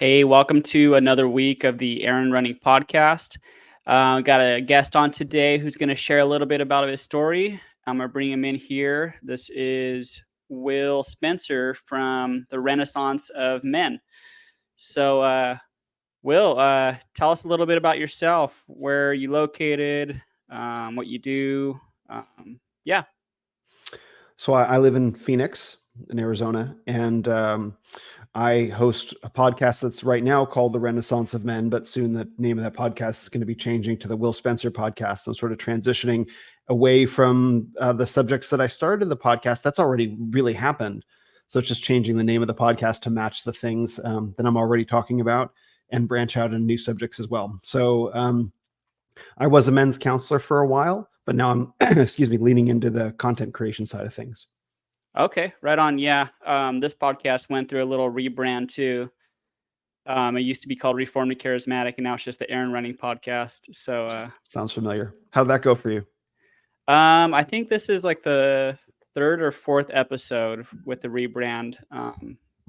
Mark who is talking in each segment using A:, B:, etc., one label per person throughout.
A: Hey, welcome to another week of the Aaron Running Podcast. Got a guest on today who's going to share a little bit about his story. I'm going to bring him in here. This is Will Spencer from the Renaissance of Men. So, Will, tell us a little bit about yourself. Where are you located? What you do? Yeah.
B: So I live in Phoenix, in Arizona, and I host a podcast that's right now called The Renaissance of Men, but soon the name of that podcast is going to be changing to the Will Spencer podcast. I'm sort of transitioning away from the subjects that I started the podcast. That's already really happened. So it's just changing the name of the podcast to match the things that I'm already talking about and branch out into new subjects as well. So I was a men's counselor for a while, but now I'm, leaning into the content creation side of things.
A: Okay, right on. Yeah. This podcast went through a little rebrand too. It used to be called Reformed and Charismatic, and now it's just the Aaron Running Podcast. So,
B: Sounds familiar. How'd that go for you?
A: I think this is like the third or fourth episode with the rebrand.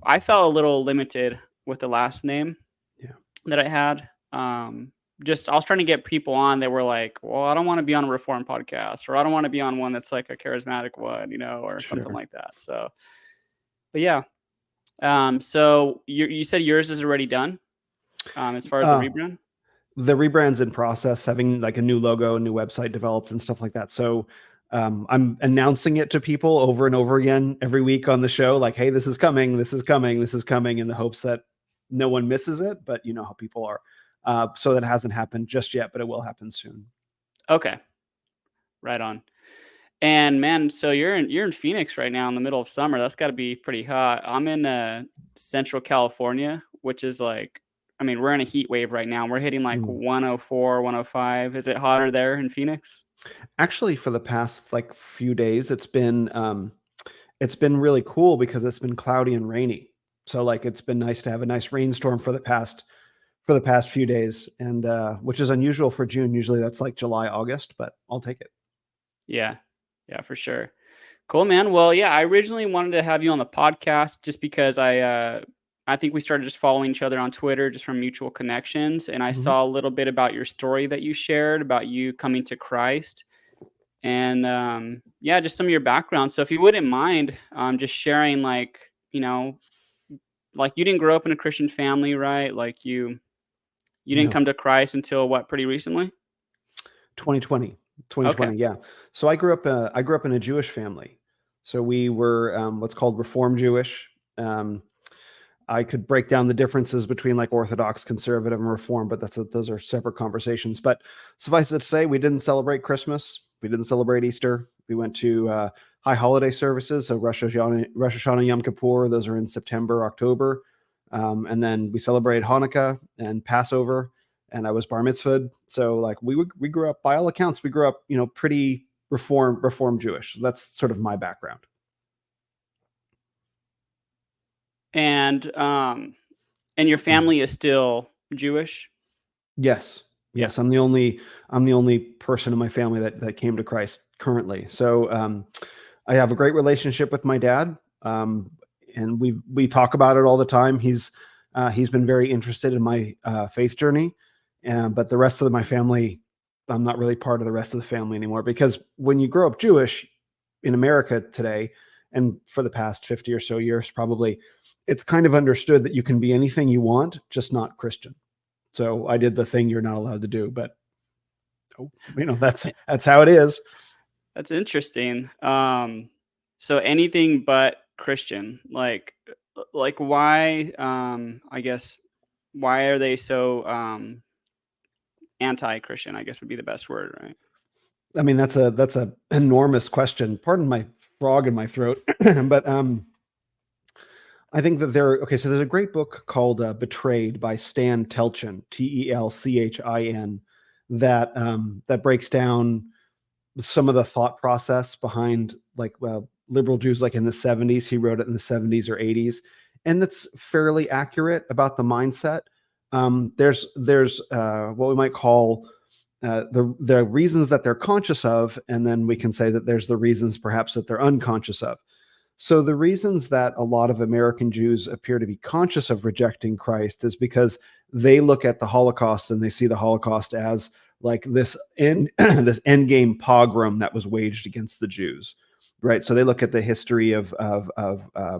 A: I felt a little limited with the last name
B: Yeah.
A: that I had. I was trying to get people on that were like, well, I don't want to be on a Reformed podcast, or I don't want to be on one that's like a charismatic one, or something like that. So, but yeah. So you said yours is already done, as far as the rebrand?
B: The rebrand's in process, having like a new logo, a new website developed and stuff like that. So I'm announcing it to people over and over again every week on the show, like, hey, this is coming, this is coming, this is coming, in the hopes that no one misses it. But you know how people are. So that hasn't happened just yet, but it will happen soon.
A: Okay. Right on. And man, so you're in Phoenix right now in the middle of summer. That's got to be pretty hot. I'm in Central California, which is like, I mean, we're in a heat wave right now. We're hitting like 104, 105. Is it hotter there in Phoenix?
B: Actually, for the past like few days, it's been really cool because it's been cloudy and rainy. So like it's been nice to have a nice rainstorm for the past few days, and which is unusual for June. Usually that's like July, August, but I'll take it.
A: Yeah, for sure. Cool, man. Well, yeah, I originally wanted to have you on the podcast just because I think we started just following each other on Twitter just from mutual connections, and I saw a little bit about your story that you shared about you coming to Christ, and yeah, just some of your background. So if you wouldn't mind, just sharing, like, like you didn't grow up in a Christian family, right? Like you didn't
B: No.
A: come to Christ until what, pretty recently?
B: 2020.
A: Okay.
B: Yeah. So I grew up in a Jewish family. So we were what's called Reform Jewish. I could break down the differences between like Orthodox, conservative, and Reform, but those are separate conversations. But suffice it to say, we didn't celebrate Christmas. We didn't celebrate Easter. We went to high holiday services. So Rosh Hashanah, Yom Kippur, those are in September, October. And then we celebrated Hanukkah and Passover, and I was bar mitzvahed. So like we grew up, by all accounts, we grew up, pretty reform Jewish. That's sort of my background.
A: And your family is still Jewish?
B: Yes. I'm the only person in my family that came to Christ currently. So I have a great relationship with my dad, and we talk about it all the time. He's been very interested in my faith journey, but the rest of my family, I'm not really part of the rest of the family anymore, because when you grow up Jewish in America today, and for the past 50 or so years, probably, it's kind of understood that you can be anything you want, just not Christian. So I did the thing you're not allowed to do, but that's how it is.
A: That's interesting. So anything but Christian, like why, I guess, why are they so anti-Christian, I guess would be the best word, right?
B: I mean, that's a enormous question. Pardon my frog in my throat, but I think that okay. So there's a great book called "Betrayed" by Stan Telchin, Telchin, that breaks down some of the thought process behind like liberal Jews, like in the 70s. He wrote it in the 70s or 80s, and that's fairly accurate about the mindset. There's what we might call the reasons that they're conscious of, and then we can say that there's the reasons perhaps that they're unconscious of. So the reasons that a lot of American Jews appear to be conscious of rejecting Christ is because they look at the Holocaust and they see the Holocaust as like this this end game pogrom that was waged against the Jews, right? So they look at the history of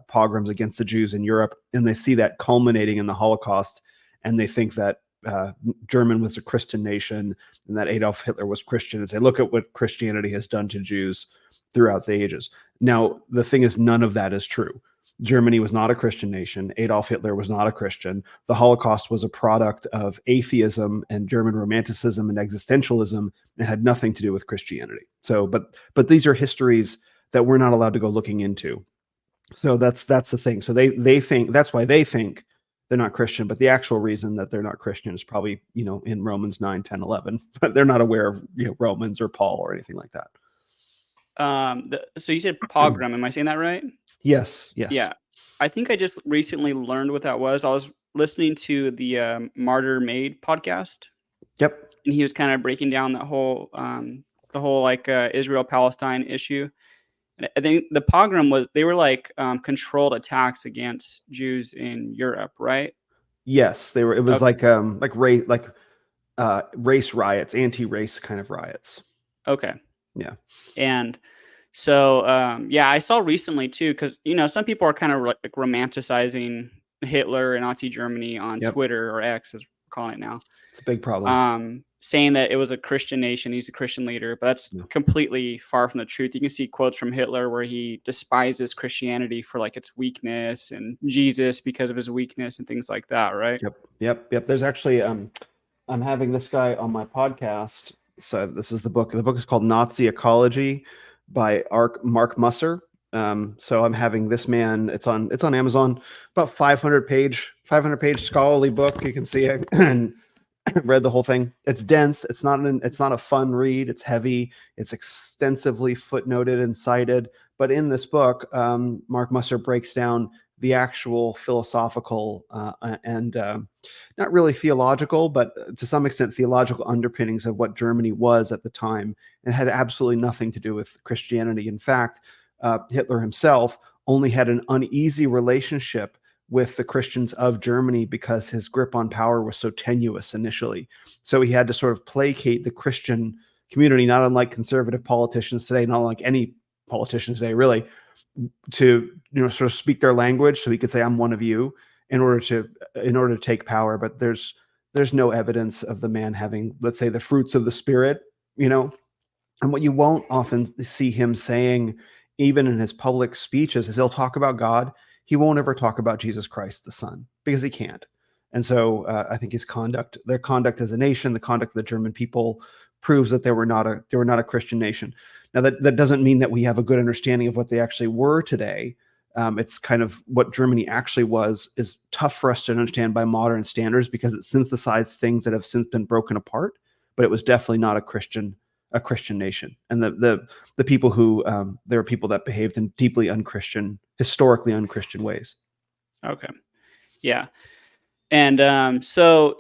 B: pogroms against the Jews in Europe, and they see that culminating in the Holocaust, and they think that German was a Christian nation and that Adolf Hitler was Christian, and say, look at what Christianity has done to Jews throughout the ages. Now, the thing is, none of that is true. Germany was not a Christian nation. Adolf Hitler was not a Christian. The Holocaust was a product of atheism and German romanticism and existentialism, and had nothing to do with Christianity. So, but these are histories that we're not allowed to go looking into. So that's the thing. So they think that's why they think they're not Christian, but the actual reason that they're not Christian is probably, in Romans 9, 10, 11, but they're not aware of, Romans or Paul or anything like that.
A: So you said pogrom. Am I saying that right?
B: Yes.
A: Yeah. I think I just recently learned what that was. I was listening to the Martyr Made podcast,
B: Yep.
A: and he was kind of breaking down the whole like Israel Palestine issue. And I think the pogrom they were like controlled attacks against Jews in Europe, right?
B: Yes, they were. It was
A: Okay.
B: race riots, anti-race kind of riots.
A: Okay.
B: Yeah.
A: And so, yeah, I saw recently too, because some people are kind of like romanticizing Hitler and Nazi Germany on
B: Yep.
A: Twitter, or X, as we're calling it now,
B: It's a big problem.
A: saying that it was a Christian nation, he's a Christian leader, but that's
B: Yeah.
A: completely far from the truth. You can see quotes from Hitler where he despises Christianity for like its weakness, and Jesus because of his weakness and things like that, right?
B: Yep. There's actually I'm having this guy on my podcast. So this is the book. The book is called Nazi Ecology by Mark Musser. So I'm having this man. It's on Amazon. About 500 page scholarly book. You can see it. And read the whole thing. It's dense. It's not a fun read. It's heavy. It's extensively footnoted and cited. But in this book, Mark Musser breaks down the actual philosophical and not really theological, but to some extent theological underpinnings of what Germany was at the time, and had absolutely nothing to do with Christianity. In fact, Hitler himself only had an uneasy relationship with the Christians of Germany because his grip on power was so tenuous initially. So he had to sort of placate the Christian community, not unlike conservative politicians today, not unlike any politician today, really, to sort of speak their language so he could say, I'm one of you, in order to take power. But there's no evidence of the man having, let's say, the fruits of the spirit, and what you won't often see him saying, even in his public speeches, is he'll talk about God. He won't ever talk about Jesus Christ, the Son, because he can't. And so I think their conduct as a nation, the conduct of the German people, proves that they were not a Christian nation. Now that doesn't mean that we have a good understanding of what they actually were today. It's kind of what Germany actually was is tough for us to understand by modern standards because it synthesized things that have since been broken apart. But it was definitely not a Christian nation. And the people who there were people that behaved in deeply unchristian, historically unchristian ways.
A: Okay. Yeah. And so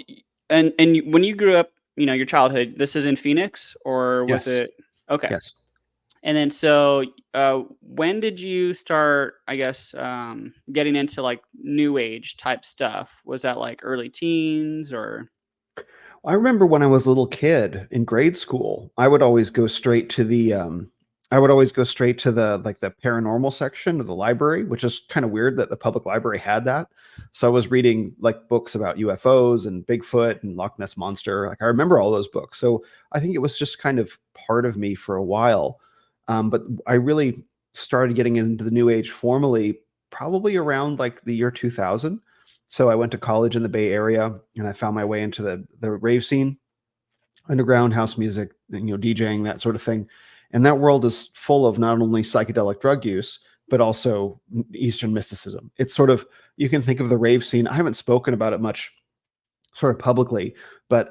A: and when you grew up, your childhood, this is in Phoenix, or was
B: Yes.
A: it? Okay.
B: Yes.
A: And then so when did you start, I guess, getting into like new age type stuff? Was that like early teens or?
B: I remember when I was a little kid in grade school, I would always go straight to the like the paranormal section of the library, which is kind of weird that the public library had that. So I was reading like books about UFOs and Bigfoot and Loch Ness Monster. Like I remember all those books. So I think it was just kind of part of me for a while. But I really started getting into the new age formally probably around like the year 2000. So I went to college in the Bay Area and I found my way into the rave scene, underground house music, DJing, that sort of thing. And that world is full of not only psychedelic drug use, but also Eastern mysticism. It's sort of, you can think of the rave scene. I haven't spoken about it much sort of publicly, but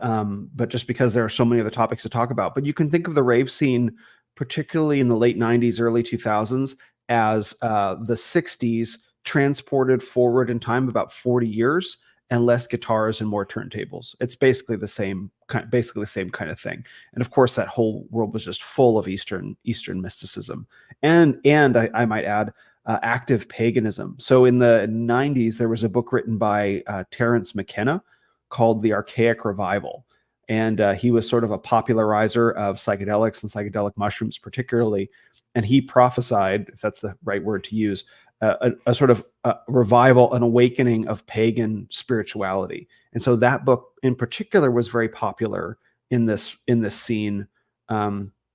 B: just because there are so many other topics to talk about. But you can think of the rave scene, particularly in the late 90s, early 2000s, as the 60s transported forward in time about 40 years, and less guitars and more turntables. It's basically the same kind of thing. And of course, that whole world was just full of Eastern mysticism. And I might add, active paganism. So in the 90s, there was a book written by Terence McKenna called The Archaic Revival. And he was sort of a popularizer of psychedelics and psychedelic mushrooms, particularly. And he prophesied, if that's the right word to use, a sort of revival, an awakening of pagan spirituality. And so that book in particular was very popular in this scene,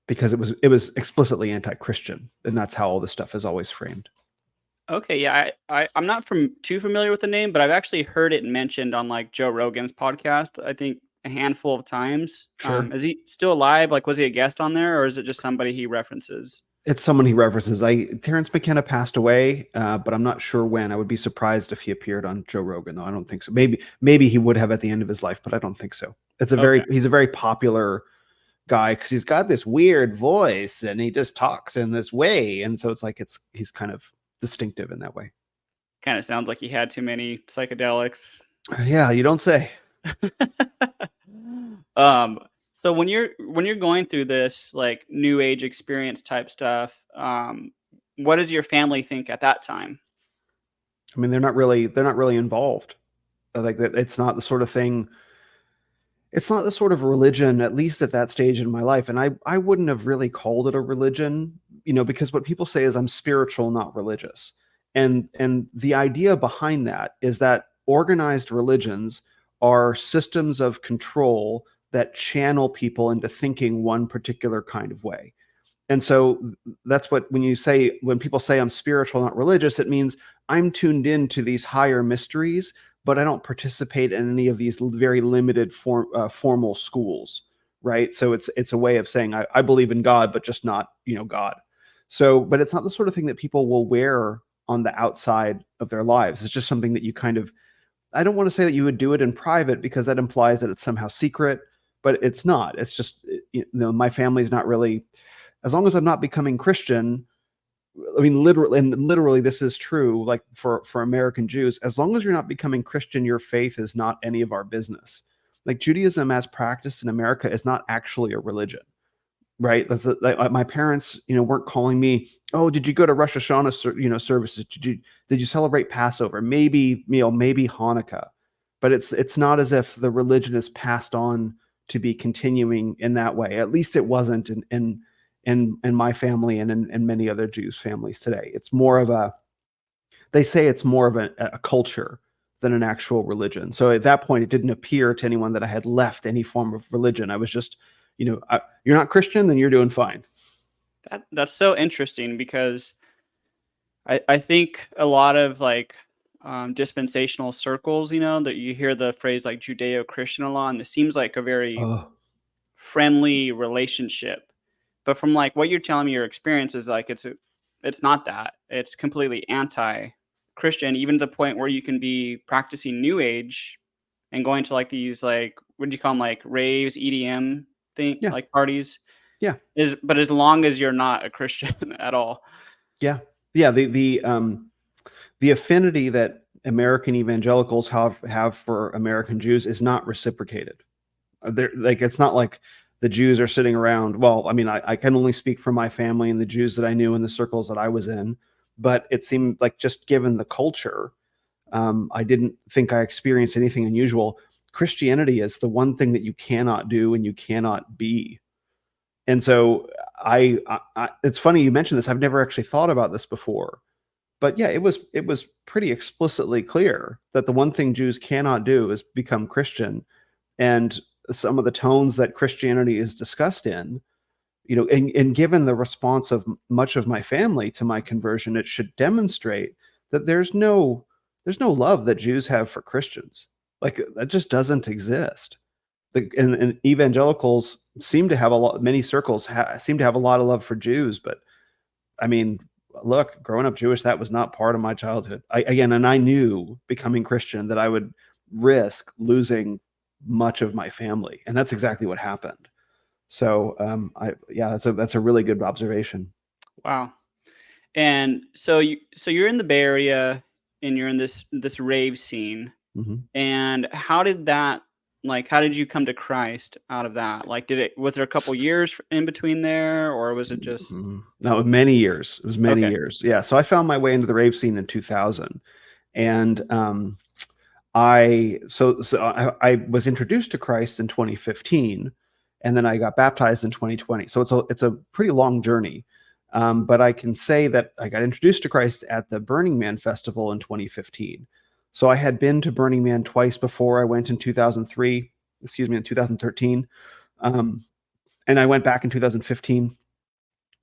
B: because it was explicitly anti-Christian, and that's how all this stuff is always framed.
A: Okay, yeah, I'm not too familiar with the name, but I've actually heard it mentioned on like Joe Rogan's podcast. I think a handful of times.
B: Sure.
A: Is he still alive? Like, was he a guest on there, or is it just somebody he references?
B: It's someone he references. Terence McKenna passed away, but I'm not sure when. I would be surprised if he appeared on Joe Rogan, though. I don't think so. Maybe he would have at the end of his life, but I don't think so.
A: Okay,
B: He's a very popular guy because he's got this weird voice and he just talks in this way, and so it's like he's kind of distinctive in that way.
A: kind of sounds like he had too many psychedelics.
B: Yeah, you don't say.
A: um, so when you're going through this like new age experience type stuff, what does your family think at that time?
B: I mean, they're not really involved. Like that, it's not the sort of thing. It's not the sort of religion, at least at that stage in my life. And I wouldn't have really called it a religion, because what people say is I'm spiritual, not religious. And the idea behind that is that organized religions are systems of control that channel people into thinking one particular kind of way. And so that's what, when people say I'm spiritual, not religious, it means I'm tuned into these higher mysteries, but I don't participate in any of these very limited formal schools, right? So it's a way of saying I believe in God, but just not, God. So, but it's not the sort of thing that people will wear on the outside of their lives. It's just something that you kind of, I don't want to say that you would do it in private because that implies that it's somehow secret, but it's not. It's just, my family's not really, as long as I'm not becoming Christian. I mean, literally, this is true. Like for American Jews, as long as you're not becoming Christian, your faith is not any of our business. Like Judaism, as practiced in America, is not actually a religion, right? My parents, weren't calling me. Oh, did you go to Rosh Hashanah, services? Did you celebrate Passover? Maybe, maybe Hanukkah, but it's not as if the religion is passed on to be continuing in that way. At least it wasn't in my family and in many other Jews' families today. It's more of they say it's more of a culture than an actual religion. So at that point, it didn't appear to anyone that I had left any form of religion. I was just, you're not Christian, then you're doing fine.
A: That's so interesting because I think a lot of like dispensational circles, that you hear the phrase like Judeo-Christian a lot, and it seems like a very
B: Oh,
A: friendly relationship. But from like what you're telling me, your experience is like it's not that. It's completely anti-Christian, even to the point where you can be practicing New Age and going to like these like what do you call them, like raves, EDM thing,
B: yeah,
A: like parties.
B: yeah,
A: But as long as you're not a Christian at all.
B: yeah, yeah. The affinity that American evangelicals have for American Jews is not reciprocated. Like it's not like the Jews are sitting around. Well, I mean, I can only speak for my family and the Jews that I knew in the circles that I was in, but it seemed like just given the culture, I didn't think I experienced anything unusual. Christianity is the one thing that you cannot do and you cannot be. And so it's funny you mentioned this. I've never actually thought about this before, but yeah, it was pretty explicitly clear that the one thing Jews cannot do is become Christian. And some of the tones that Christianity is discussed in, and given the response of much of my family to my conversion, it should demonstrate that there's no love that Jews have for Christians. Like that just doesn't exist. And evangelicals seem to have many circles seem to have a lot of love for Jews, but I mean, look, growing up Jewish, that was not part of my childhood. And I knew becoming Christian that I would risk losing much of my family, and that's exactly what happened. So, yeah, that's a really good observation.
A: Wow. And so you're in the Bay Area and you're in this rave scene.
B: Mhm.
A: And how did that Like, how did you come to Christ out of that? Like, was there a couple years in between there, or was it just
B: No, many years. It was many
A: okay?
B: years. Yeah. So I found my way into the rave scene in 2000, and I was introduced to Christ in 2015, and then I got baptized in 2020. So it's a pretty long journey. But I can say that I got introduced to Christ at the Burning Man festival in 2015. So I had been to Burning Man twice before. I went in 2003, excuse me, in 2013, um, and I went back in 2015,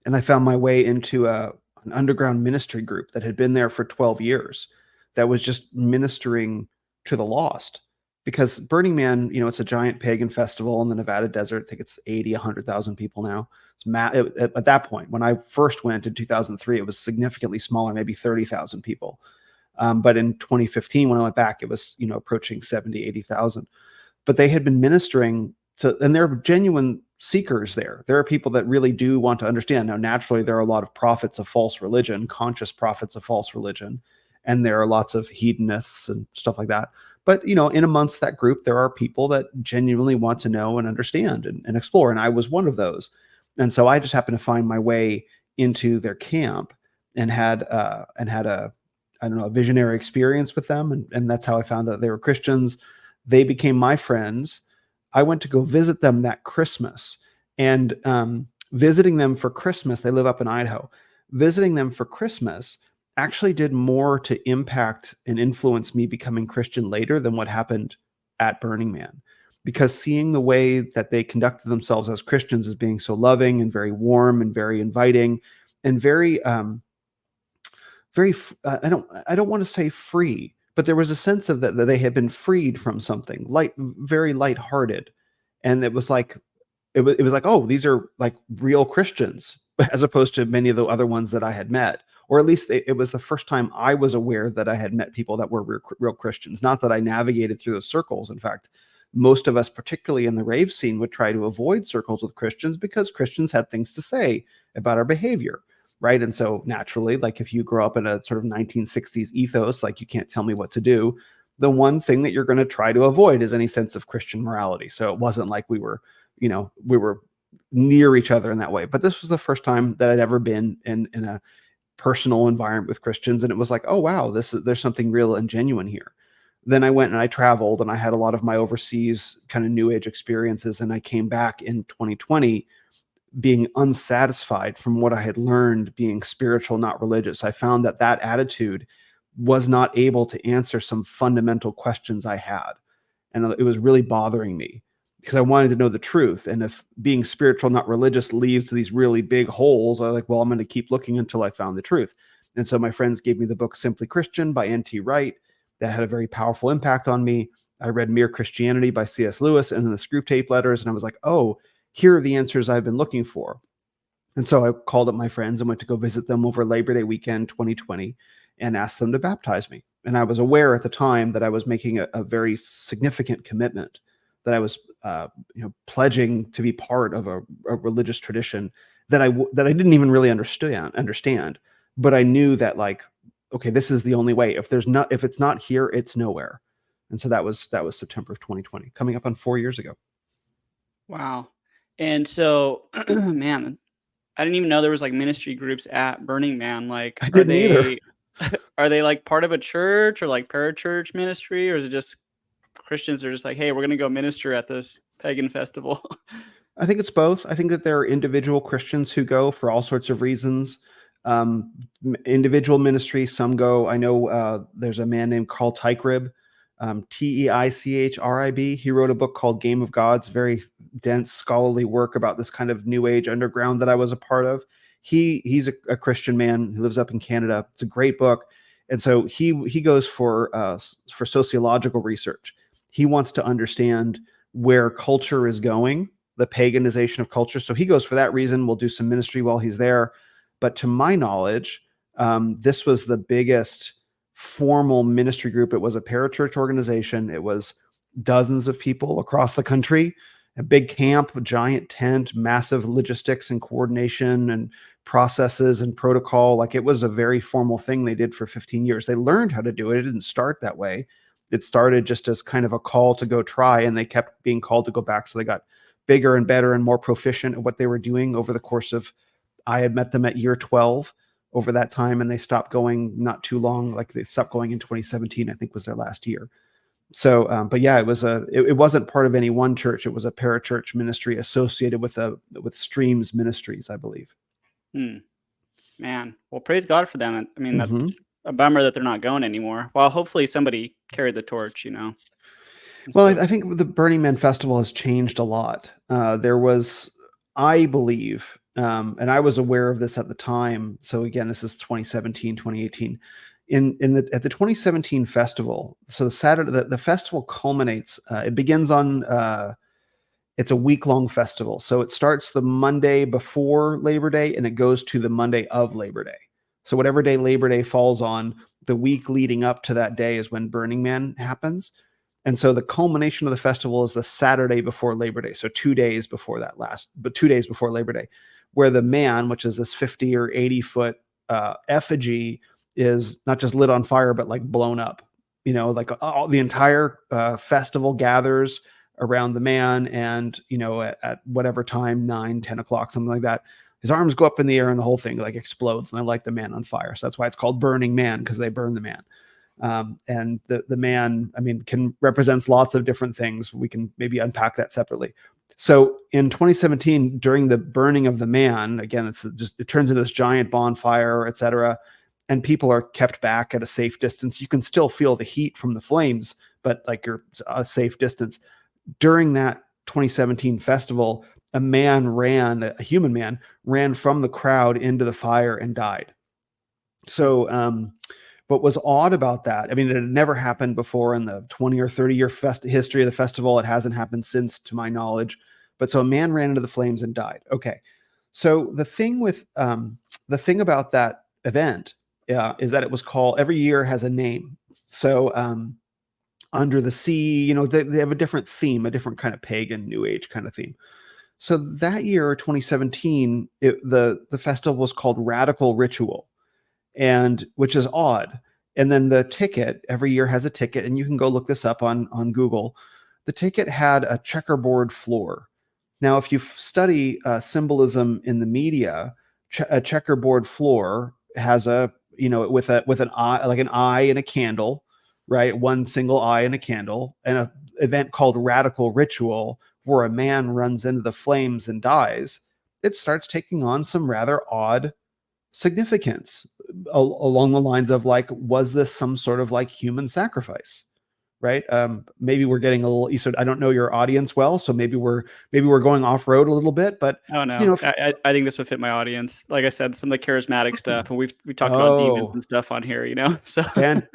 B: and I found my way into an underground ministry group that had been there for 12 years that was just ministering to the lost. Because Burning Man, it's a giant pagan festival in the Nevada desert. I think it's 80, 100,000 people now. At that point, when I first went in 2003, it was significantly smaller, maybe 30,000 people. But in 2015, when I went back, it was, approaching 70, 80,000. But they had been ministering to, and there are genuine seekers there. There are people that really do want to understand. Now, naturally, there are a lot of prophets of false religion, conscious prophets of false religion, and there are lots of hedonists and stuff like that. But, in amongst that group, there are people that genuinely want to know and understand and explore. And I was one of those. And so I just happened to find my way into their camp and had a, I don't know, a visionary experience with them. And that's how I found out they were Christians. They became my friends. I went to go visit them that Christmas, and visiting them for Christmas, they live up in Idaho. Visiting them for Christmas actually did more to impact and influence me becoming Christian later than what happened at Burning Man. Because seeing the way that they conducted themselves as Christians as being so loving and very warm and very inviting and very I don't want to say free, but there was a sense of that they had been freed from something very lighthearted. And it was like, it was like, oh, these are like real Christians, as opposed to many of the other ones that I had met. Or at least it was the first time I was aware that I had met people that were real Christians. Not that I navigated through those circles. In fact, most of us, particularly in the rave scene, would try to avoid circles with Christians because Christians had things to say about our behavior. Right. And so naturally, like if you grow up in a sort of 1960s ethos, like you can't tell me what to do, the one thing that you're going to try to avoid is any sense of Christian morality. So it wasn't like we were near each other in that way. But this was the first time that I'd ever been in a personal environment with Christians. And it was like, oh, wow, there's something real and genuine here. Then I went and I traveled and I had a lot of my overseas kind of new age experiences. And I came back in 2020 being unsatisfied from what I had learned being spiritual, not religious. I found that attitude was not able to answer some fundamental questions I had. And it was really bothering me because I wanted to know the truth. And if being spiritual, not religious leaves these really big holes, I was like, well, I'm going to keep looking until I found the truth. And so my friends gave me the book Simply Christian by N.T. Wright. That had a very powerful impact on me. I read Mere Christianity by C.S. Lewis and then the Screw Tape Letters. And I was like, oh, here are the answers I've been looking for. And so I called up my friends and went to go visit them over Labor Day weekend 2020 and asked them to baptize me. And I was aware at the time that I was making a very significant commitment, that I was pledging to be part of a religious tradition that I didn't even really understand. But I knew that, like, okay, this is the only way. If it's not here, it's nowhere. And so that was September of 2020, coming up on 4 years ago.
A: Wow. And so, man, I didn't even know there was like ministry groups at Burning Man. Like,
B: I
A: are
B: didn't either.
A: they are they like part of a church or like parachurch ministry, or is it just Christians are just like, hey, we're gonna go minister at this pagan festival?
B: I think it's both. I think that there are individual Christians who go for all sorts of reasons. Individual ministry, some go. I know there's a man named Carl Teichrib, Teichrib. He wrote a book called Game of Gods, very dense scholarly work about this kind of new age underground that I was a part of. He's a Christian man who lives up in Canada. It's a great book. And so he goes for sociological research. He wants to understand where culture is going, the paganization of culture. So he goes for that reason. We'll do some ministry while he's there. But to my knowledge, this was the biggest formal ministry group. It was a parachurch organization. It was dozens of people across the country, a big camp, a giant tent, massive logistics and coordination and processes and protocol. Like, it was a very formal thing they did for 15 years. They learned how to do it. It didn't start that way. It started just as kind of a call to go try, and they kept being called to go back. So they got bigger and better and more proficient at what they were doing over the course of, I had met them at year 12 over that time, and they stopped going not too long. Like they stopped going in 2017, I think was their last year. So, but yeah, it wasn't part of any one church. It was a parachurch ministry associated with Streams Ministries, I believe.
A: Hmm. Man, well, praise God for them. I mean, that's
B: Mm-hmm.
A: a bummer that they're not going anymore. Well, hopefully somebody carried the torch, and
B: Well,
A: still.
B: I think the Burning Man Festival has changed a lot. There was, I believe, and I was aware of this at the time. So again, this is 2017, 2018. At the 2017 festival, so the Saturday, the festival culminates. It begins on. It's a week-long festival, so it starts the Monday before Labor Day and it goes to the Monday of Labor Day. So whatever day Labor Day falls on, the week leading up to that day is when Burning Man happens. And so the culmination of the festival is the Saturday before Labor Day. So 2 days before that but 2 days before Labor Day, where the man, which is this 50 or 80-foot effigy, is not just lit on fire, but like blown up. Like the entire festival gathers around the man, and at whatever time, 9, 10 o'clock, something like that, his arms go up in the air and the whole thing like explodes, and they light the man on fire. So that's why it's called Burning Man, because they burn the man. And the man, I mean, represents lots of different things. We can maybe unpack that separately. So in 2017, during the burning of the man, again, it turns into this giant bonfire, etc. And people are kept back at a safe distance. You can still feel the heat from the flames, but like you're a safe distance. During that 2017 festival, a human man ran from the crowd into the fire and died. So, what was odd about that, I mean, it had never happened before in the 20 or 30-year history of the festival. It hasn't happened since, to my knowledge. But so a man ran into the flames and died. Okay. So the thing about that event is that it was called, every year has a name. So Under the Sea, they have a different theme, a different kind of pagan New Age kind of theme. So that year, 2017, the festival was called Radical Ritual, and which is odd. And then the ticket, every year has a ticket, and you can go look this up on Google. The ticket had a checkerboard floor. Now, if you study symbolism in the media, a checkerboard floor has with an eye, like an eye and a candle, right? One single eye and a candle, and an event called Radical Ritual, where a man runs into the flames and dies. It starts taking on some rather odd significance along the lines of like, was this some sort of like human sacrifice? Right. Maybe we're getting a little Eastern. I don't know your audience well, so maybe we're going off road a little bit, but
A: Oh no, I think this would fit my audience. Like I said, some of the charismatic stuff, and we talked about demons
B: oh,
A: and stuff on here, So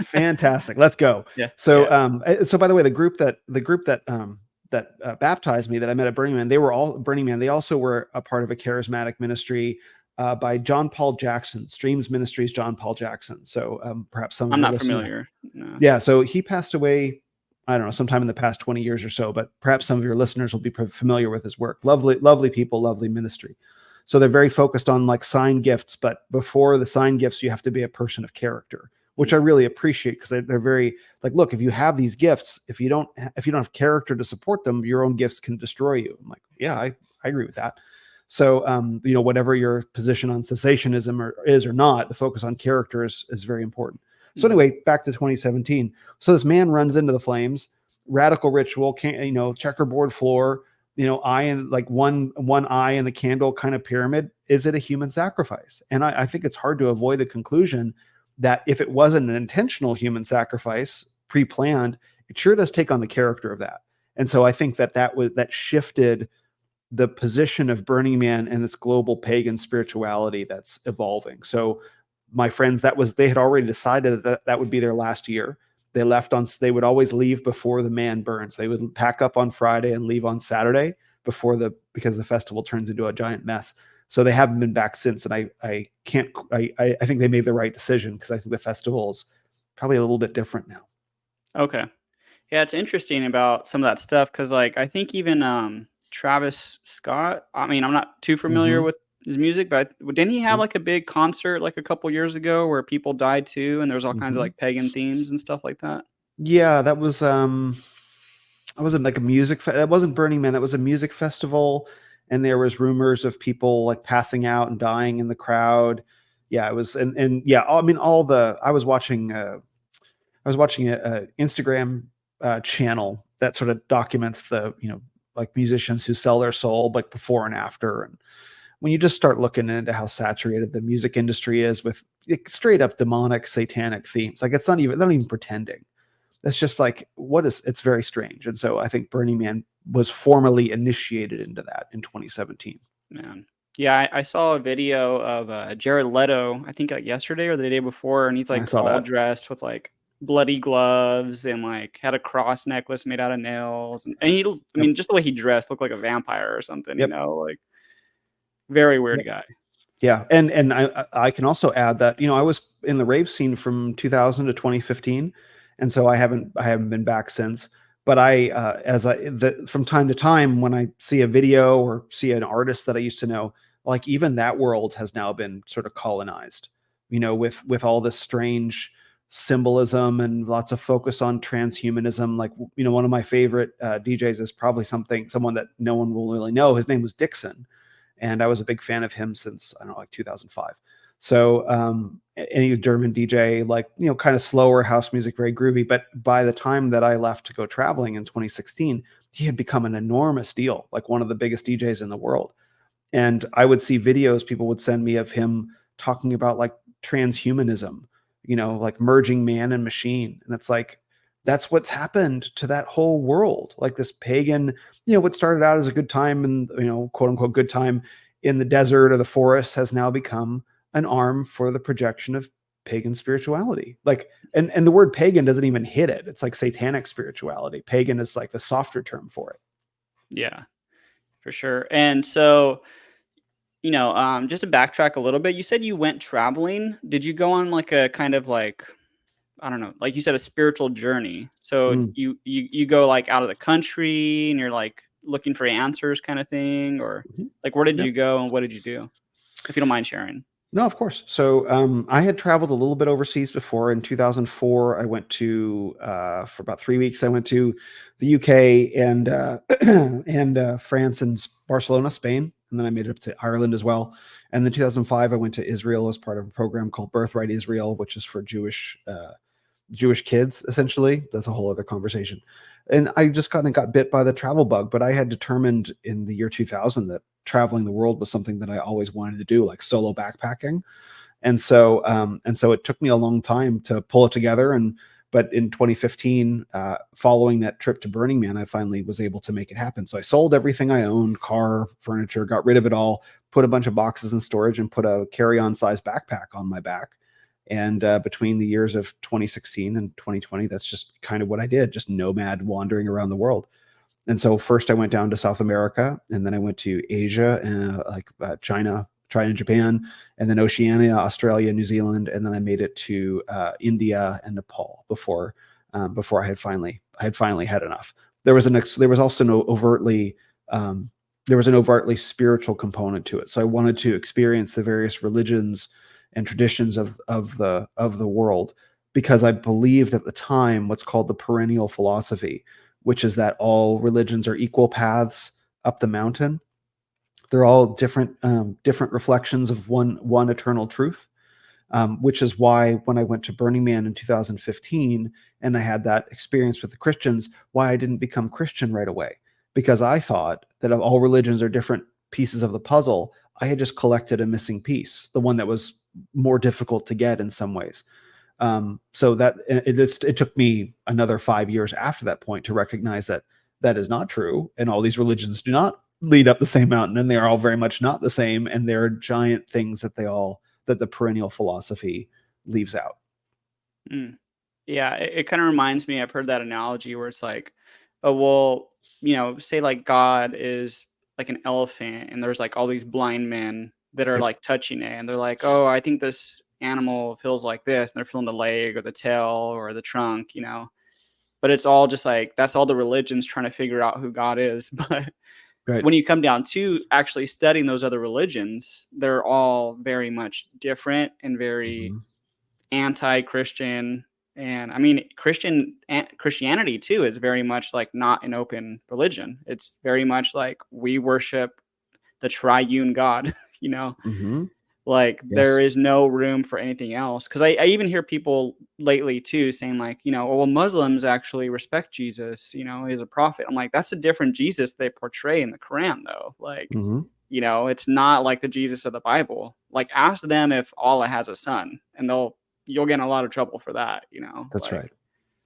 B: fantastic. Let's go.
A: yeah,
B: So,
A: yeah.
B: so by the way, the group that baptized me, that I met at Burning Man, they were all Burning Man. They also were a part of a charismatic ministry by John Paul Jackson, Streams Ministries, John Paul Jackson. So perhaps some of
A: I'm
B: your
A: not
B: listeners,
A: familiar. No.
B: yeah. So he passed away, I don't know, sometime in the past 20 years or so, but perhaps some of your listeners will be familiar with his work. Lovely, lovely people, lovely ministry. So they're very focused on like sign gifts, but before the sign gifts, you have to be a person of character, which I really appreciate, because they're very like, look, if you have these gifts, if you don't have character to support them, your own gifts can destroy you. I'm like, yeah, I agree with that. So, whatever your position on cessationism is or not, the focus on character is very important. So anyway, back to 2017. So this man runs into the flames, Radical Ritual, checkerboard floor, eye and like one eye in the candle kind of pyramid. Is it a human sacrifice? And I think it's hard to avoid the conclusion that if it wasn't an intentional human sacrifice, pre-planned, it sure does take on the character of that. And so I think that shifted the position of Burning Man and this global pagan spirituality that's evolving. So my friends, they had already decided that would be their last year. They would always leave before the man burns. They would pack up on Friday and leave on Saturday because the festival turns into a giant mess. So they haven't been back since. And I think they made the right decision, because I think the festival is probably a little bit different now.
A: Okay. Yeah, it's interesting about some of that stuff, because like I think even Travis Scott, I mean, I'm not too familiar with his music, but didn't he have like a big concert like a couple years ago where people died too, and there was all kinds of like pagan themes and stuff like that?
B: Yeah, that was I wasn't like a that wasn't Burning Man, that was a music festival, and there was rumors of people like passing out and dying in the crowd. Yeah, it was, and yeah, I mean all the I was watching a Instagram channel that sort of documents the, like musicians who sell their soul like before and after. And when you just start looking into how saturated the music industry is with like, straight up demonic satanic themes, like it's not even, they're not even pretending. It's just like, it's very strange. And so I think Burning Man was formally initiated into that in 2017.
A: Man. Yeah, I saw a video of, Jared Leto, I think, like, yesterday or the day before, and he's,
B: I
A: like,
B: saw
A: all
B: that.
A: dressed with, like, bloody gloves and, like, had a cross necklace made out of nails, and he l I
B: Yep.
A: mean, just the way he dressed looked like a vampire or something,
B: Yep.
A: like, very weird
B: Yep.
A: guy.
B: Yeah, and I can also add that, I was in the rave scene from 2000 to 2015, and so I haven't been back since. But from time to time when I see a video or see an artist that I used to know, like even that world has now been sort of colonized, with all this strange symbolism and lots of focus on transhumanism. Like, one of my favorite DJs is probably someone that no one will really know. His name was Dixon, and I was a big fan of him since, I don't know, like 2005. So any German DJ, like, kind of slower house music, very groovy. But by the time that I left to go traveling in 2016, he had become an enormous deal, like one of the biggest DJs in the world. And I would see videos people would send me of him talking about like transhumanism, like merging man and machine. And it's like, that's what's happened to that whole world. Like this pagan, what started out as a good time and, quote unquote, good time in the desert or the forest has now become an arm for the projection of pagan spirituality. Like, and the word pagan doesn't even hit it. It's like satanic spirituality. Pagan is like the softer term for it.
A: Yeah, for sure, and so, just to backtrack a little bit, you said you went traveling. Did you go on, like, a kind of, like, I don't know, like you said, a spiritual journey. So
B: Mm.
A: you go, like, out of the country and you're, like, looking for answers kinda thing, or,
B: Mhm.
A: like, where did
B: Yep.
A: you go and what did you do? If you don't mind sharing.
B: No, of course. So I had traveled a little bit overseas before. In 2004, I went to for about 3 weeks. I went to the UK and and France and Barcelona, Spain, and then I made it up to Ireland as well. And then 2005, I went to Israel as part of a program called Birthright Israel, which is for Jewish kids, essentially. That's a whole other conversation. And I just kind of got bit by the travel bug, but I had determined in the year 2000 that traveling the world was something that I always wanted to do, like solo backpacking. And so it took me a long time to pull it together. But in 2015, following that trip to Burning Man, I finally was able to make it happen. So I sold everything I owned, car, furniture, got rid of it all, put a bunch of boxes in storage, and put a carry-on size backpack on my back. And between the years of 2016 and 2020, that's just kind of what I did, just nomad wandering around the world. And so first I went down to South America, and then I went to Asia, like China, Japan, and then Oceania, Australia, New Zealand, and then I made it to India and Nepal before I had finally had enough. There was also no overtly there was an overtly spiritual component to it. So I wanted to experience the various religions and traditions of the world, because I believed at the time what's called the perennial philosophy, which is that all religions are equal paths up the mountain. They're all different reflections of one eternal truth. Which is why when I went to Burning Man in 2015 and I had that experience with the Christians, why I didn't become Christian right away, because I thought that of all religions are different pieces of the puzzle. I had just collected a missing piece, the one that was more difficult to get in some ways. So that it took me another 5 years after that point to recognize that that is not true, and all these religions do not lead up the same mountain, and they are all very much not the same, and there are giant things that the perennial philosophy leaves out.
A: Mm. Yeah, it kinda reminds me, I've heard that analogy where it's like, oh, well, say, like, God is like an elephant and there's, like, all these blind men that are,
B: Yep.
A: like, touching it, and they're like, "Oh, I think this animal feels like this," and they're feeling the leg or the tail or the trunk. But it's all just like that's all the religions trying to figure out who God is. But
B: Right.
A: when you come down to actually studying those other religions, they're all very much different and very
B: Mhm.
A: anti-Christian. And I mean, Christianity too is very much like not an open religion. It's very much like we worship the triune God, you know?
B: Hmm.
A: Like there
B: Yes.
A: is no room for anything else. Cause I even hear people lately too saying like, well, Muslims actually respect Jesus, he's a prophet. I'm like, that's a different Jesus they portray in the Quran though. Like,
B: Hmm.
A: it's not like the Jesus of the Bible. Like ask them if Allah has a son and you'll get in a lot of trouble for that,
B: That's
A: like
B: right.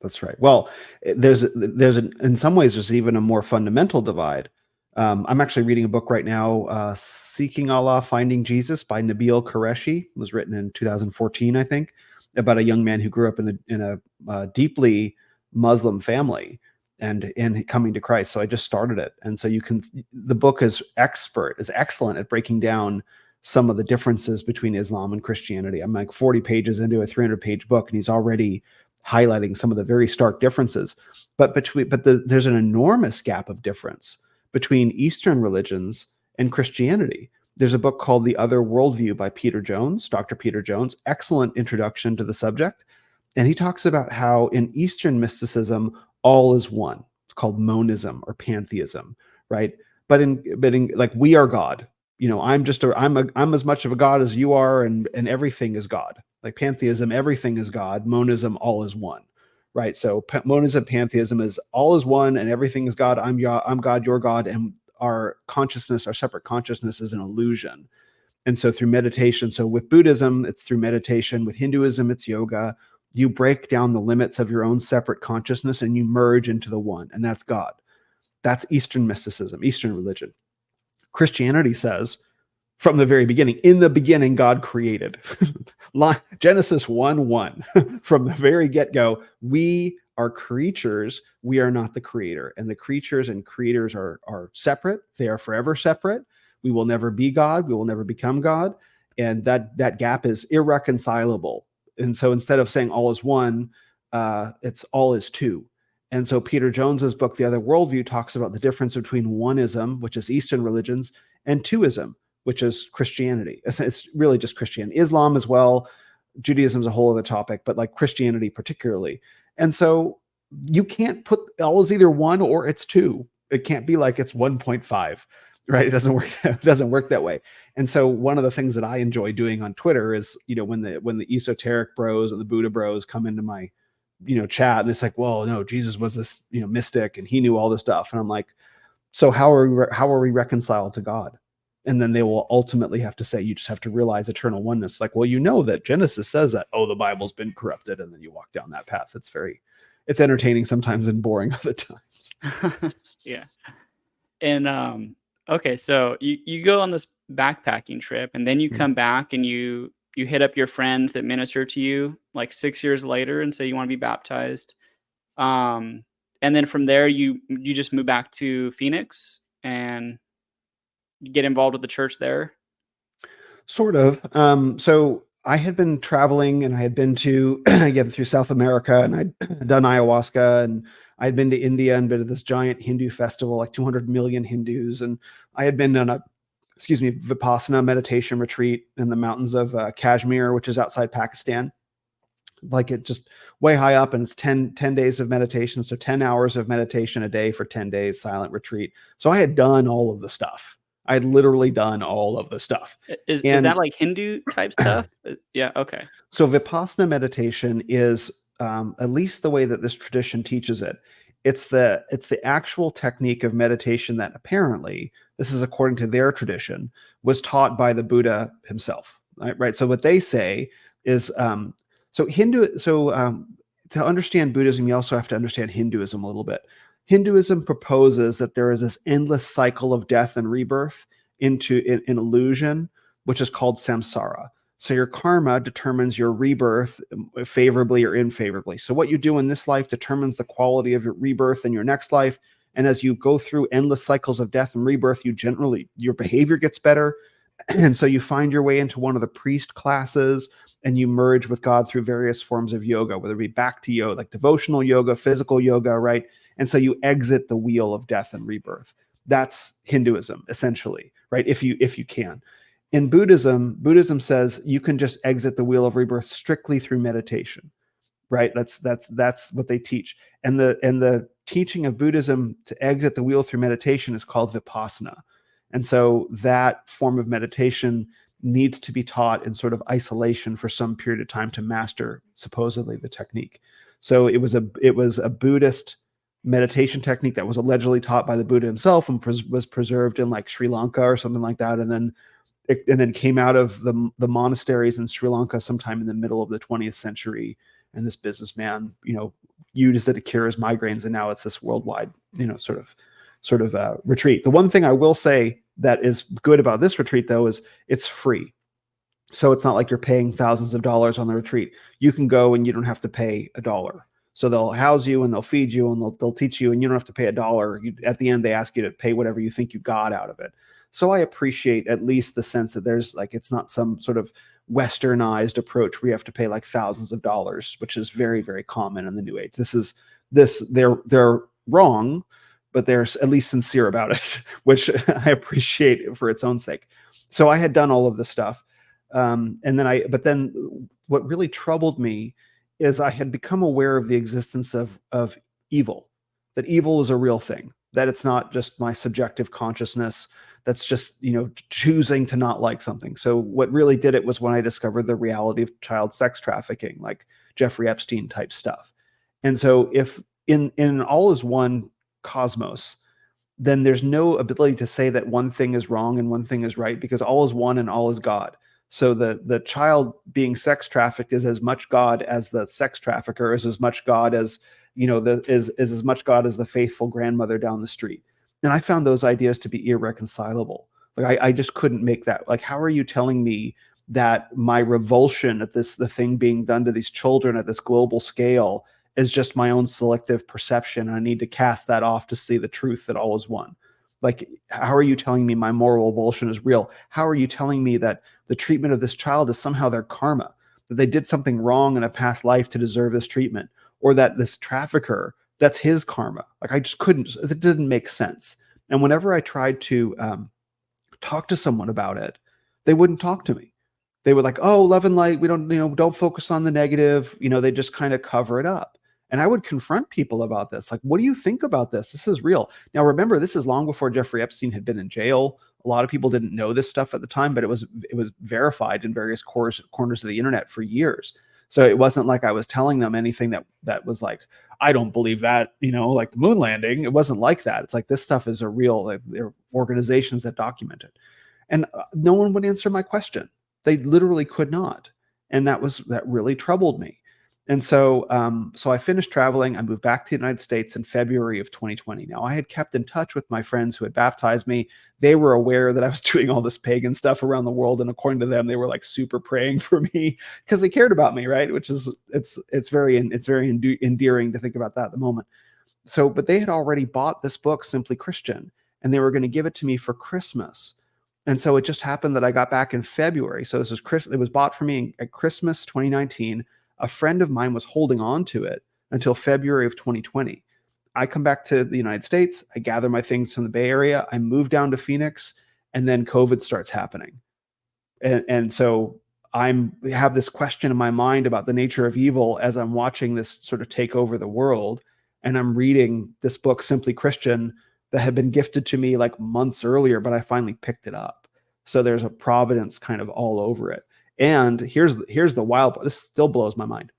B: That's right. Well, in some ways, there's even a more fundamental divide. I'm actually reading a book right now, "Seeking Allah, Finding Jesus" by Nabil Qureshi. It was written in 2014, I think, about a young man who grew up in a deeply Muslim family and coming to Christ. So I just started it, and so the book is excellent at breaking down some of the differences between Islam and Christianity. I'm like 40 pages into a 300-page book, and he's already highlighting some of the very stark differences. There's an enormous gap of difference between Eastern religions and Christianity. There's a book called The Other Worldview by Dr. Peter Jones, excellent introduction to the subject. And he talks about how in Eastern mysticism, all is one. It's called monism or pantheism, right? But in like we are God. I'm as much of a God as you are, and everything is God. Like pantheism, everything is God. Monism, all is one, right? So monism, pantheism is all is one, and everything is God. I'm God, you're God, and our consciousness, our separate consciousness, is an illusion. And so through meditation, so with Buddhism, it's through meditation. With Hinduism, it's yoga. You break down the limits of your own separate consciousness and you merge into the one, and that's God. That's Eastern mysticism, Eastern religion. Christianity says, from the very beginning, in the beginning, God created. Genesis 1:1. From the very get-go, we are creatures. We are not the creator. And the creatures and creators are separate. They are forever separate. We will never be God. We will never become God. And that gap is irreconcilable. And so instead of saying all is one, it's all is two. And so Peter Jones's book, The Other Worldview, talks about the difference between oneism, which is Eastern religions, and twoism, which is Christianity. It's really just Christianity. Islam as well. Judaism is a whole other topic, but like Christianity particularly. And so you can't put all is either one or it's two. It can't be like it's 1.5, right? It doesn't work. It doesn't work that way. And so one of the things that I enjoy doing on Twitter is, when the esoteric bros and the Buddha bros come into my, chat, and it's like, well, no, Jesus was this, mystic, and he knew all this stuff. And I'm like, so how are we reconciled to God? And then they will ultimately have to say, you just have to realize eternal oneness. Like, well, that Genesis says that, the Bible's been corrupted. And then you walk down that path. It's entertaining sometimes and boring other times.
A: Yeah. And okay, so you go on this backpacking trip and then you come back and you hit up your friends that minister to you like 6 years later and say you want to be baptized. Um and then from there you just move back to Phoenix and get involved with the church there.
B: Sort of. So I had been traveling and I had been to again through South America, and I'd done ayahuasca, and I'd been to India and been to this giant Hindu festival, like 200 million Hindus. And I had been on a, Vipassana meditation retreat in the mountains of Kashmir, which is outside Pakistan. Like it just way high up, and it's 10 days of meditation. So 10 hours of meditation a day for 10 days, silent retreat. So I had done all of the stuff. I had literally done all of the stuff.
A: Is that
B: And
A: like Hindu type stuff? Yeah, okay.
B: so Vipassana meditation is, at least the way that this tradition teaches it, it's the actual technique of meditation that apparently, this is according to their tradition, was taught by the Buddha himself. Right. So what they say is, to understand Buddhism, you also have to understand Hinduism a little bit. Hinduism proposes that there is this endless cycle of death and rebirth into an illusion, which is called samsara. So your karma determines your rebirth favorably or unfavorably. So what you do in this life determines the quality of your rebirth in your next life. And as you go through endless cycles of death and rebirth, your behavior gets better. And so you find your way into one of the priest classes, and you merge with God through various forms of yoga, whether it be bhakti yoga, like devotional yoga, physical yoga, right? And so you exit the wheel of death and rebirth. That's Hinduism, essentially, right? If you can. In Buddhism says you can just exit the wheel of rebirth strictly through meditation. right? That's what they teach. And the teaching of Buddhism to exit the wheel through meditation is called vipassana. And so that form of meditation needs to be taught in sort of isolation for some period of time to master supposedly the technique. So it was a Buddhist meditation technique that was allegedly taught by the Buddha himself and was preserved in like Sri Lanka or something like that, and then came out of the monasteries in Sri Lanka sometime in the middle of the 20th century. And this businessman, used it to cure his migraines, and now it's this worldwide, sort of retreat. The one thing I will say that is good about this retreat, though, is it's free. So it's not like you're paying thousands of dollars on the retreat. You can go and you don't have to pay $1. So they'll house you and they'll feed you and they'll teach you, and you don't have to pay $1. At the end, they ask you to pay whatever you think you got out of it. So I appreciate at least the sense that there's like, it's not some sort of westernized approach where you have to pay like thousands of dollars, which is very, very common in the New Age. They're wrong, but they're at least sincere about it, which I appreciate for its own sake. So I had done all of this stuff. But then what really troubled me is I had become aware of the existence of evil, that evil is a real thing, that it's not just my subjective consciousness that's just, choosing to not like something. So what really did it was when I discovered the reality of child sex trafficking, like Jeffrey Epstein type stuff. And so if in all is one cosmos, then there's no ability to say that one thing is wrong and one thing is right, because all is one and all is God. So the child being sex trafficked is as much God as the sex trafficker, is as much God as, is as much God as the faithful grandmother down the street. And I found those ideas to be irreconcilable. Like I just couldn't make that. Like, how are you telling me that my revulsion at the thing being done to these children at this global scale is just my own selective perception, and I need to cast that off to see the truth that all is one? Like, how are you telling me my moral revulsion is real? How are you telling me that the treatment of this child is somehow their karma, that they did something wrong in a past life to deserve this treatment, or that this trafficker, that's his karma? Like, I just couldn't, it didn't make sense. And whenever I tried to talk to someone about it, they wouldn't talk to me. They were like, oh, love and light, we don't, don't focus on the negative. They just kind of cover it up. And I would confront people about this. Like, what do you think about this? This is real. Now, remember, this is long before Jeffrey Epstein had been in jail. A lot of people didn't know this stuff at the time, but it was verified in various corners of the internet for years. So it wasn't like I was telling them anything that was like, I don't believe that, like the moon landing. It wasn't like that. It's like, this stuff is a real, like, there are organizations that document it. And no one would answer my question. They literally could not. And that really troubled me. And so I finished traveling. I moved back to the United States in February of 2020. Now, I had kept in touch with my friends who had baptized me. They were aware that I was doing all this pagan stuff around the world. And according to them, they were like super praying for me because they cared about me, right? Which is, it's very endearing to think about that at the moment. So, but they had already bought this book, Simply Christian, and they were going to give it to me for Christmas. And so it just happened that I got back in February. So it was bought for me at Christmas 2019. A friend of mine was holding on to it until February of 2020. I come back to the United States. I gather my things from the Bay Area. I move down to Phoenix, and then COVID starts happening. And so I have this question in my mind about the nature of evil as I'm watching this sort of take over the world. And I'm reading this book, Simply Christian, that had been gifted to me like months earlier, but I finally picked it up. So there's a providence kind of all over it. And here's the wild part. This still blows my mind.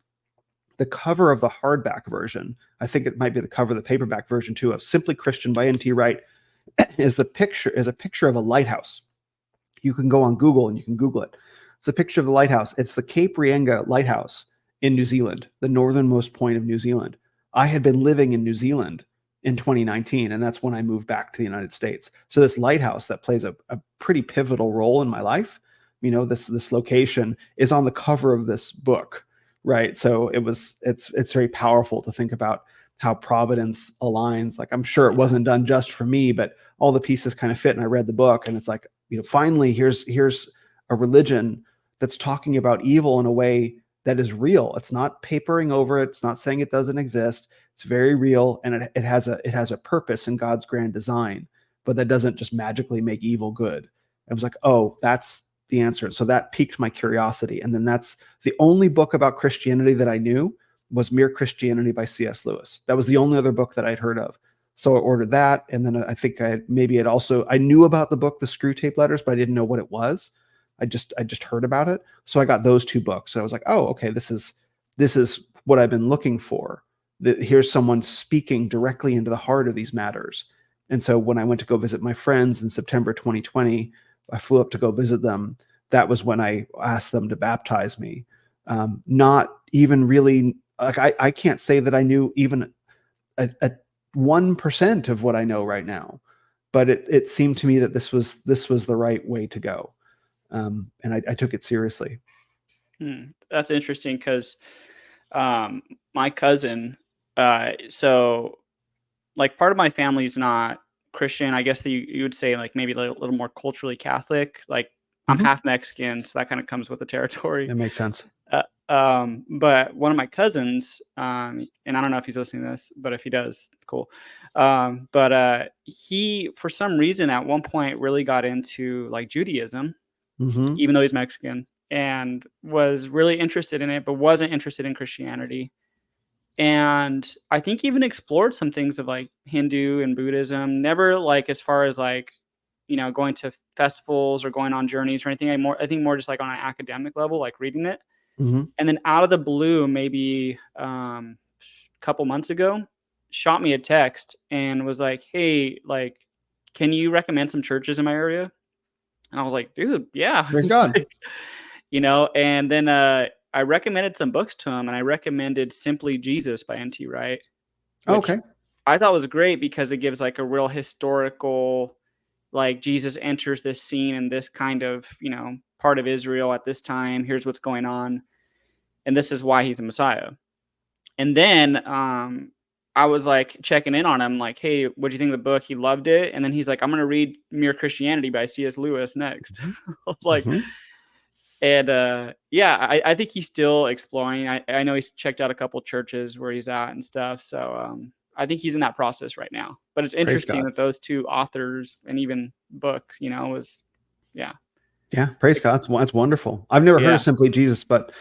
B: The cover of the hardback version, I think it might be the cover of the paperback version too, of Simply Christian by N.T. Wright, is a picture of a lighthouse. You can go on Google and you can Google it. It's a picture of the lighthouse. It's the Cape Reinga lighthouse in New Zealand, the northernmost point of New Zealand. I had been living in New Zealand in 2019, and that's when I moved back to the United States. So this lighthouse that plays a pretty pivotal role in my life, this location is on the cover of this book, right? So it's very powerful to think about how providence aligns. Like, I'm sure it wasn't done just for me, but all the pieces kind of fit. And I read the book, and it's like, finally, here's a religion that's talking about evil in a way that is real. It's not papering over it. It's not saying it doesn't exist. It's very real, and it has a purpose in God's grand design, but that doesn't just magically make evil good. I was like, oh, that's the answer. So that piqued my curiosity. And then that's the only book about Christianity that I knew was Mere Christianity by C.S. Lewis. That was the only other book that I'd heard of. So I ordered that, and then I think I knew about the book, The Screw Tape Letters, but I didn't know what it was. I just heard about it. So I got those 2 books. And I was like, oh, okay, this is what I've been looking for. Here's someone speaking directly into the heart of these matters. And so when I went to go visit my friends in September 2020, I flew up to go visit them. That was when I asked them to baptize me. Not even really, like, I can't say that I knew even a 1% of what I know right now, but it seemed to me that this was the right way to go. And I took it seriously.
A: That's interesting because my cousin, so like part of my family's not Christian. I guess that you would say like maybe a little more culturally Catholic. Like I'm
B: Mhm.
A: half Mexican, so that kind of comes with the territory.
B: That makes sense.
A: But one of my cousins, and I don't know if he's listening to this, but if he does, cool. But he, for some reason, at one point, really got into like Judaism,
B: Mhm.
A: even though he's Mexican, and was really interested in it, but wasn't interested in Christianity. And I think even explored some things of like Hindu and Buddhism, never like as far as like, going to festivals or going on journeys or anything. I think more just like on an academic level, like reading it.
B: Mhm.
A: And then out of the blue, maybe couple months ago, shot me a text and was like, "Hey, like, can you recommend some churches in my area?" And I was like, "Dude, yeah."
B: Praise God.
A: Like, and then I recommended some books to him, and I recommended Simply Jesus by N.T. Wright, which
B: Okay.
A: I thought was great because it gives like a real historical, like Jesus enters this scene in this kind of, part of Israel at this time. Here's what's going on, and this is why he's a Messiah. And then I was like checking in on him, like, "Hey, what do you think of the book?" He loved it, and then he's like, "I'm gonna read Mere Christianity by C.S. Lewis next." Like,
B: Mhm.
A: and yeah, I think he's still exploring. I know he's checked out a couple churches where he's at and stuff. So I think he's in that process right now. But it's
B: Praise
A: interesting
B: God.
A: that those 2 authors and even book, was yeah.
B: Yeah, praise God. That's wonderful. I've never heard of
A: Yeah.
B: Simply Jesus, but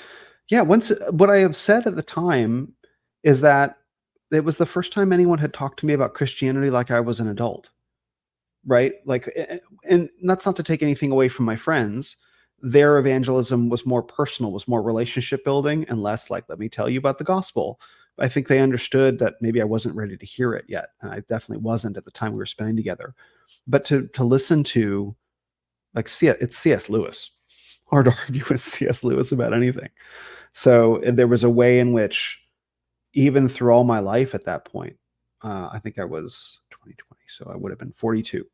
B: yeah, once what I have said at the time is that it was the first time anyone had talked to me about Christianity like I was an adult, right? Like, and that's not to take anything away from my friends. Their evangelism was more personal, was more relationship building, and less like, let me tell you about the gospel. I think they understood that maybe I wasn't ready to hear it yet, and I definitely wasn't at the time we were spending together. But to listen to, like, it's C.S. Lewis. Hard to argue with C.S. Lewis about anything. So there was a way in which, even through all my life at that point, I think I was 2020, so I would have been 42.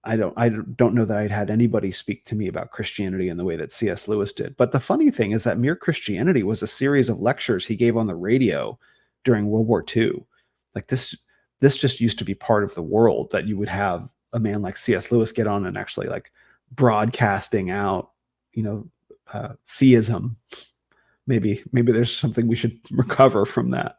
B: I don't know that I'd had anybody speak to me about Christianity in the way that C.S. Lewis did. But the funny thing is that Mere Christianity was a series of lectures he gave on the radio during World War II. Like, this just used to be part of the world, that you would have a man like C.S. Lewis get on and actually like broadcasting out, theism. Maybe there's something we should recover from that.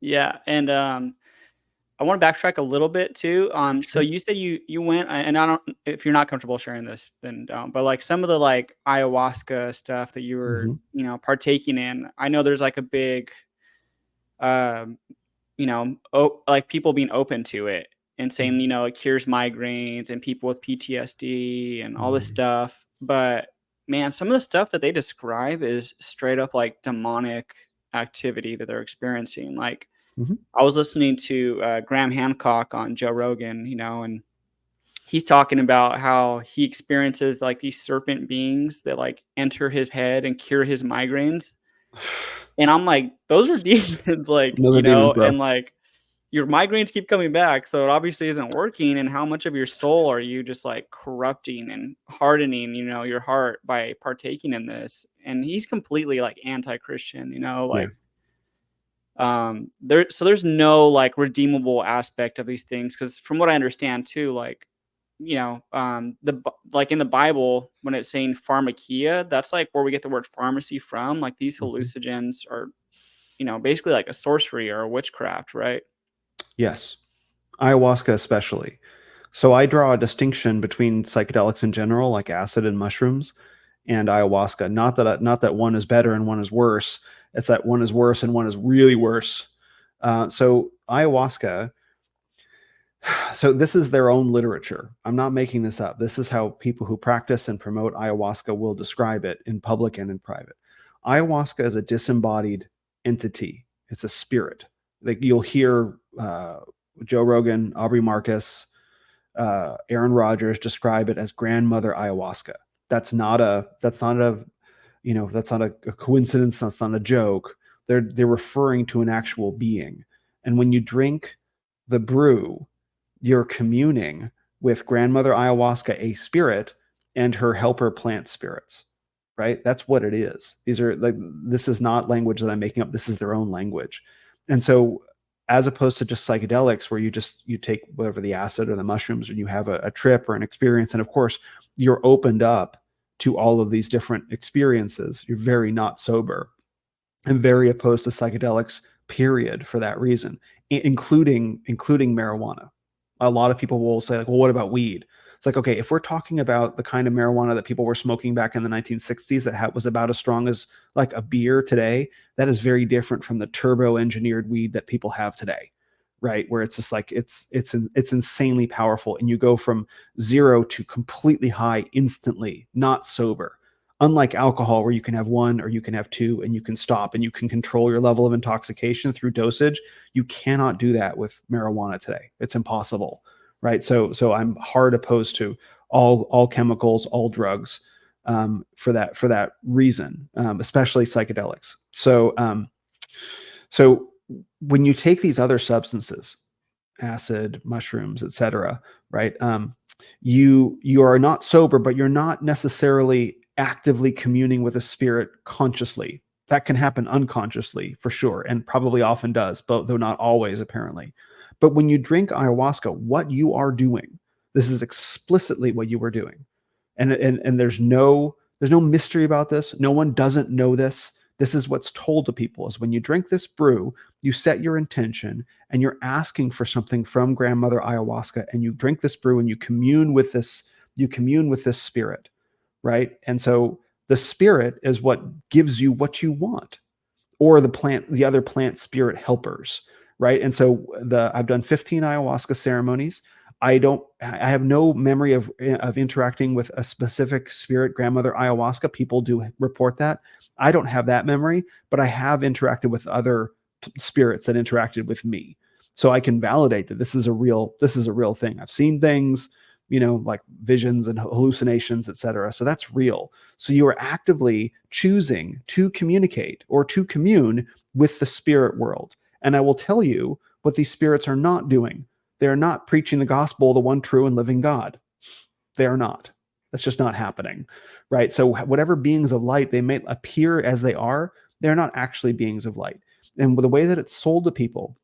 A: Yeah. And I want to backtrack a little bit too. So
B: Sure.
A: you said you went, and I don't, if you're not comfortable sharing this, then don't. But like some of the like ayahuasca stuff that you were,
B: Mhm.
A: partaking in, I know there's like a big, um, like people being open to it and saying,
B: Mhm.
A: it cures migraines and people with PTSD and all this
B: Mhm.
A: stuff. But man, some of the stuff that they describe is straight up like demonic activity that they're experiencing. Like
B: Mhm.
A: I was listening to Graham Hancock on Joe Rogan, and he's talking about how he experiences like these serpent beings that like enter his head and cure his migraines. And I'm like, those are demons, like,
B: Those are demons, bro.
A: and like your migraines keep coming back. So it obviously isn't working. And how much of your soul are you just like corrupting and hardening, your heart by partaking in this? And he's completely like anti Christian,
B: Yeah.
A: like there's no like redeemable aspect of these things because from what I understand too, like like in the Bible when it's saying pharmakia, that's like where we get the word pharmacy from. Like these
B: Mhm.
A: hallucinogens are basically like a sorcery or a witchcraft, right?
B: Yes. Ayahuasca especially. So I draw a distinction between psychedelics in general, like acid and mushrooms, and ayahuasca. Not that one is better and one is worse. It's that one is worse and one is really worse. So ayahuasca, so this is their own literature. I'm not making this up. This is how people who practice and promote ayahuasca will describe it in public and in private. Ayahuasca is a disembodied entity. It's a spirit. Like you'll hear Joe Rogan, Aubrey Marcus, Aaron Rodgers describe it as grandmother ayahuasca. That's not a coincidence. That's not a joke. They're referring to an actual being. And when you drink the brew, you're communing with grandmother ayahuasca, a spirit, and her helper plant spirits, right? That's what it is. This is not language that I'm making up. This is their own language. And so as opposed to just psychedelics where you take whatever the acid or the mushrooms and you have a trip or an experience. And of course you're opened up to all of these different experiences. You're very not sober. I'm very opposed to psychedelics, period, for that reason, including marijuana. A lot of people will say, like, well, what about weed? It's like, okay, if we're talking about the kind of marijuana that people were smoking back in the 1960s that was about as strong as like a beer today, that is very different from the turbo engineered weed that people have today, right? Where it's just like, it's insanely powerful. And you go from 0 to completely high instantly, not sober. Unlike alcohol, where you can have 1 or you can have 2 and you can stop and you can control your level of intoxication through dosage, you cannot do that with marijuana today. It's impossible, right? So I'm hard opposed to all chemicals, all drugs, for that reason, especially psychedelics. So when you take these other substances, acid, mushrooms, etc., right? You are not sober, but you're not necessarily actively communing with a spirit consciously. That can happen unconsciously for sure, and probably often does, but though not always apparently. But when you drink ayahuasca, what you are doing, this is explicitly what you are doing. And there's no mystery about this. No one doesn't know this. This is what's told to people is when you drink this brew, you set your intention and you're asking for something from grandmother ayahuasca, and you drink this brew and you commune with this spirit, right? And so the spirit is what gives you what you want, or the other plant spirit helpers, right? And so I've done 15 ayahuasca ceremonies. I have no memory of interacting with a specific spirit, grandmother ayahuasca. People do report that. I don't have that memory, but I have interacted with other spirits that interacted with me. So I can validate that this is a real thing. I've seen things, like visions and hallucinations, etc. So that's real. So you are actively choosing to communicate or to commune with the spirit world. And I will tell you what these spirits are not doing. They're not preaching the gospel, the one true and living God. They are not. That's just not happening, right? So whatever beings of light they may appear as they are, they're not actually beings of light. And the way that it's sold to people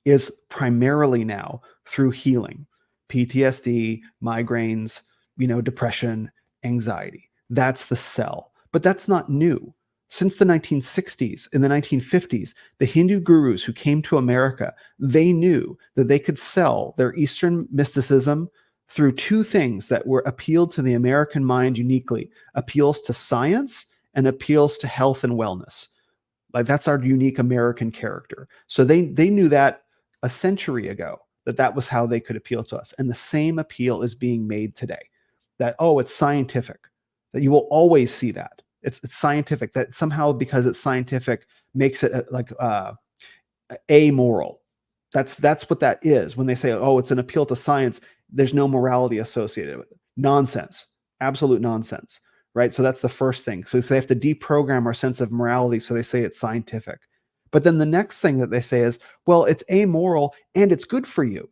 B: is primarily now through healing. PTSD, migraines, depression, anxiety. That's the sell. But that's not new. Since the 1960s, in the 1950s, the Hindu gurus who came to America, they knew that they could sell their Eastern mysticism through 2 things that were appealed to the American mind uniquely: appeals to science and appeals to health and wellness. Like that's our unique American character. So they knew that a century ago, that was how they could appeal to us. And the same appeal is being made today, that, it's scientific, that you will always see that. It's scientific, that somehow because it's scientific makes it amoral. That's what that is. When they say, it's an appeal to science, there's no morality associated with it. Nonsense. Absolute nonsense. Right? So that's the first thing. So they have to deprogram our sense of morality. So they say it's scientific. But then the next thing that they say is, well, it's amoral and it's good for you.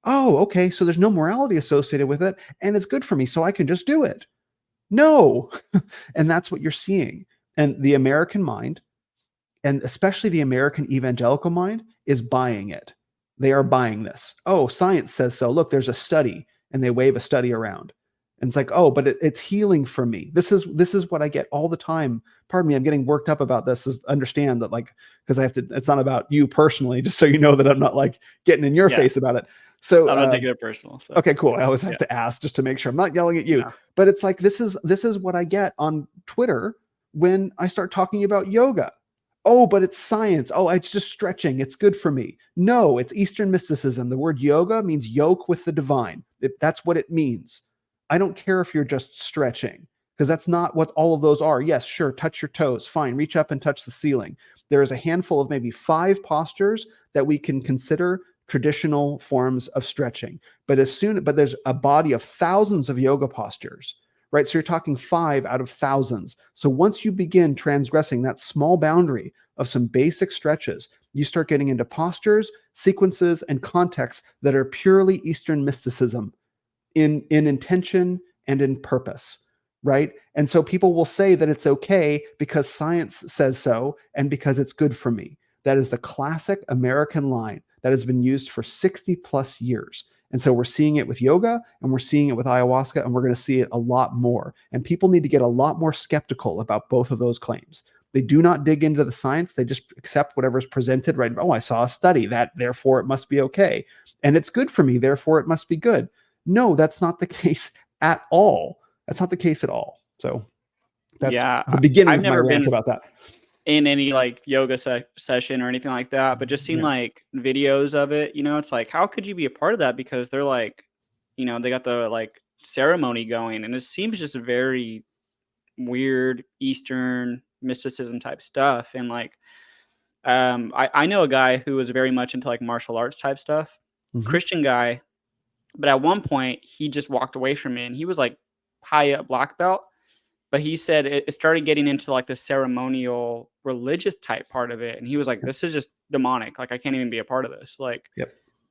B: Oh, okay. So there's no morality associated with it and it's good for me. So I can just do it. No. And that's what you're seeing. And the American mind, and especially the American evangelical mind, is buying it. They are buying this. Oh, science says so. Look, there's a study, and they wave a study around. And it's like, but it's healing for me. This is what I get all the time. Pardon me, I'm getting worked up about this. Is understand that, like, because it's not about you personally, just so you know that I'm not like getting in your face about it. So
A: I'm not taking it personal. So.
B: Okay, cool. I always have to ask just to make sure I'm not yelling at you. No. But it's like this is what I get on Twitter when I start talking about yoga. Oh, but it's science. Oh, it's just stretching. It's good for me. No, it's Eastern mysticism. The word yoga means yoke with the divine. That's what it means. I don't care if you're just stretching, because that's not what all of those are. Yes, sure, touch your toes. Fine, reach up and touch the ceiling. There is a handful of maybe 5 postures that we can consider traditional forms of stretching. But there's a body of thousands of yoga postures, right? So you're talking 5 out of thousands. So once you begin transgressing that small boundary of some basic stretches, you start getting into postures, sequences, and contexts that are purely Eastern mysticism in intention and in purpose, right? And so people will say that it's okay because science says so and because it's good for me. That is the classic American line that has been used for 60 plus years. And so we're seeing it with yoga and we're seeing it with ayahuasca, and we're going to see it a lot more. And people need to get a lot more skeptical about both of those claims. They do not dig into the science. They just accept whatever's presented, right? Oh, I saw a study that, therefore it must be okay. And it's good for me, therefore it must be good. No, that's not the case at all. That's not the case at all. So that's the beginning
A: I've
B: of my
A: never
B: rant
A: been
B: about that.
A: in any like yoga session or anything like that, but just seen like videos of it. It's like, how could you be a part of that? Because they're like, they got the like ceremony going, and it seems just very weird Eastern mysticism type stuff. And like, I know a guy who was very much into like martial arts type stuff, Christian guy, but at one point he just walked away from it, and he was like high up black belt. But he said it started getting into like the ceremonial religious type part of it. And he was like, this is just demonic. Like, I can't even be a part of this. Like,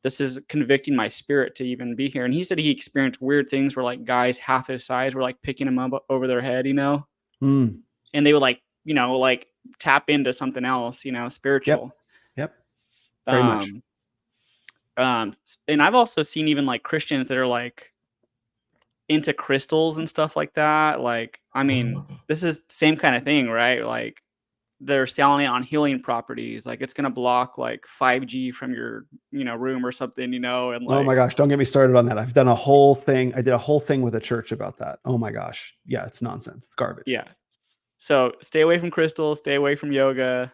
A: this is convicting my spirit to even be here. And he said he experienced weird things where like guys half his size were like picking him up over their head, and they would like, like tap into something else, spiritual.
B: Very much.
A: And I've also seen even like Christians that are like into crystals and stuff like that. Like, I mean, this is same kind of thing, right? Like, they're selling it on healing properties. Like, it's gonna block like 5G from your, room or something, and like,
B: oh my gosh, don't get me started on that. I've done a whole thing. I did a whole thing with a church about that. Oh my gosh. Yeah, it's nonsense. It's garbage.
A: Yeah. So stay away from crystals, stay away from yoga,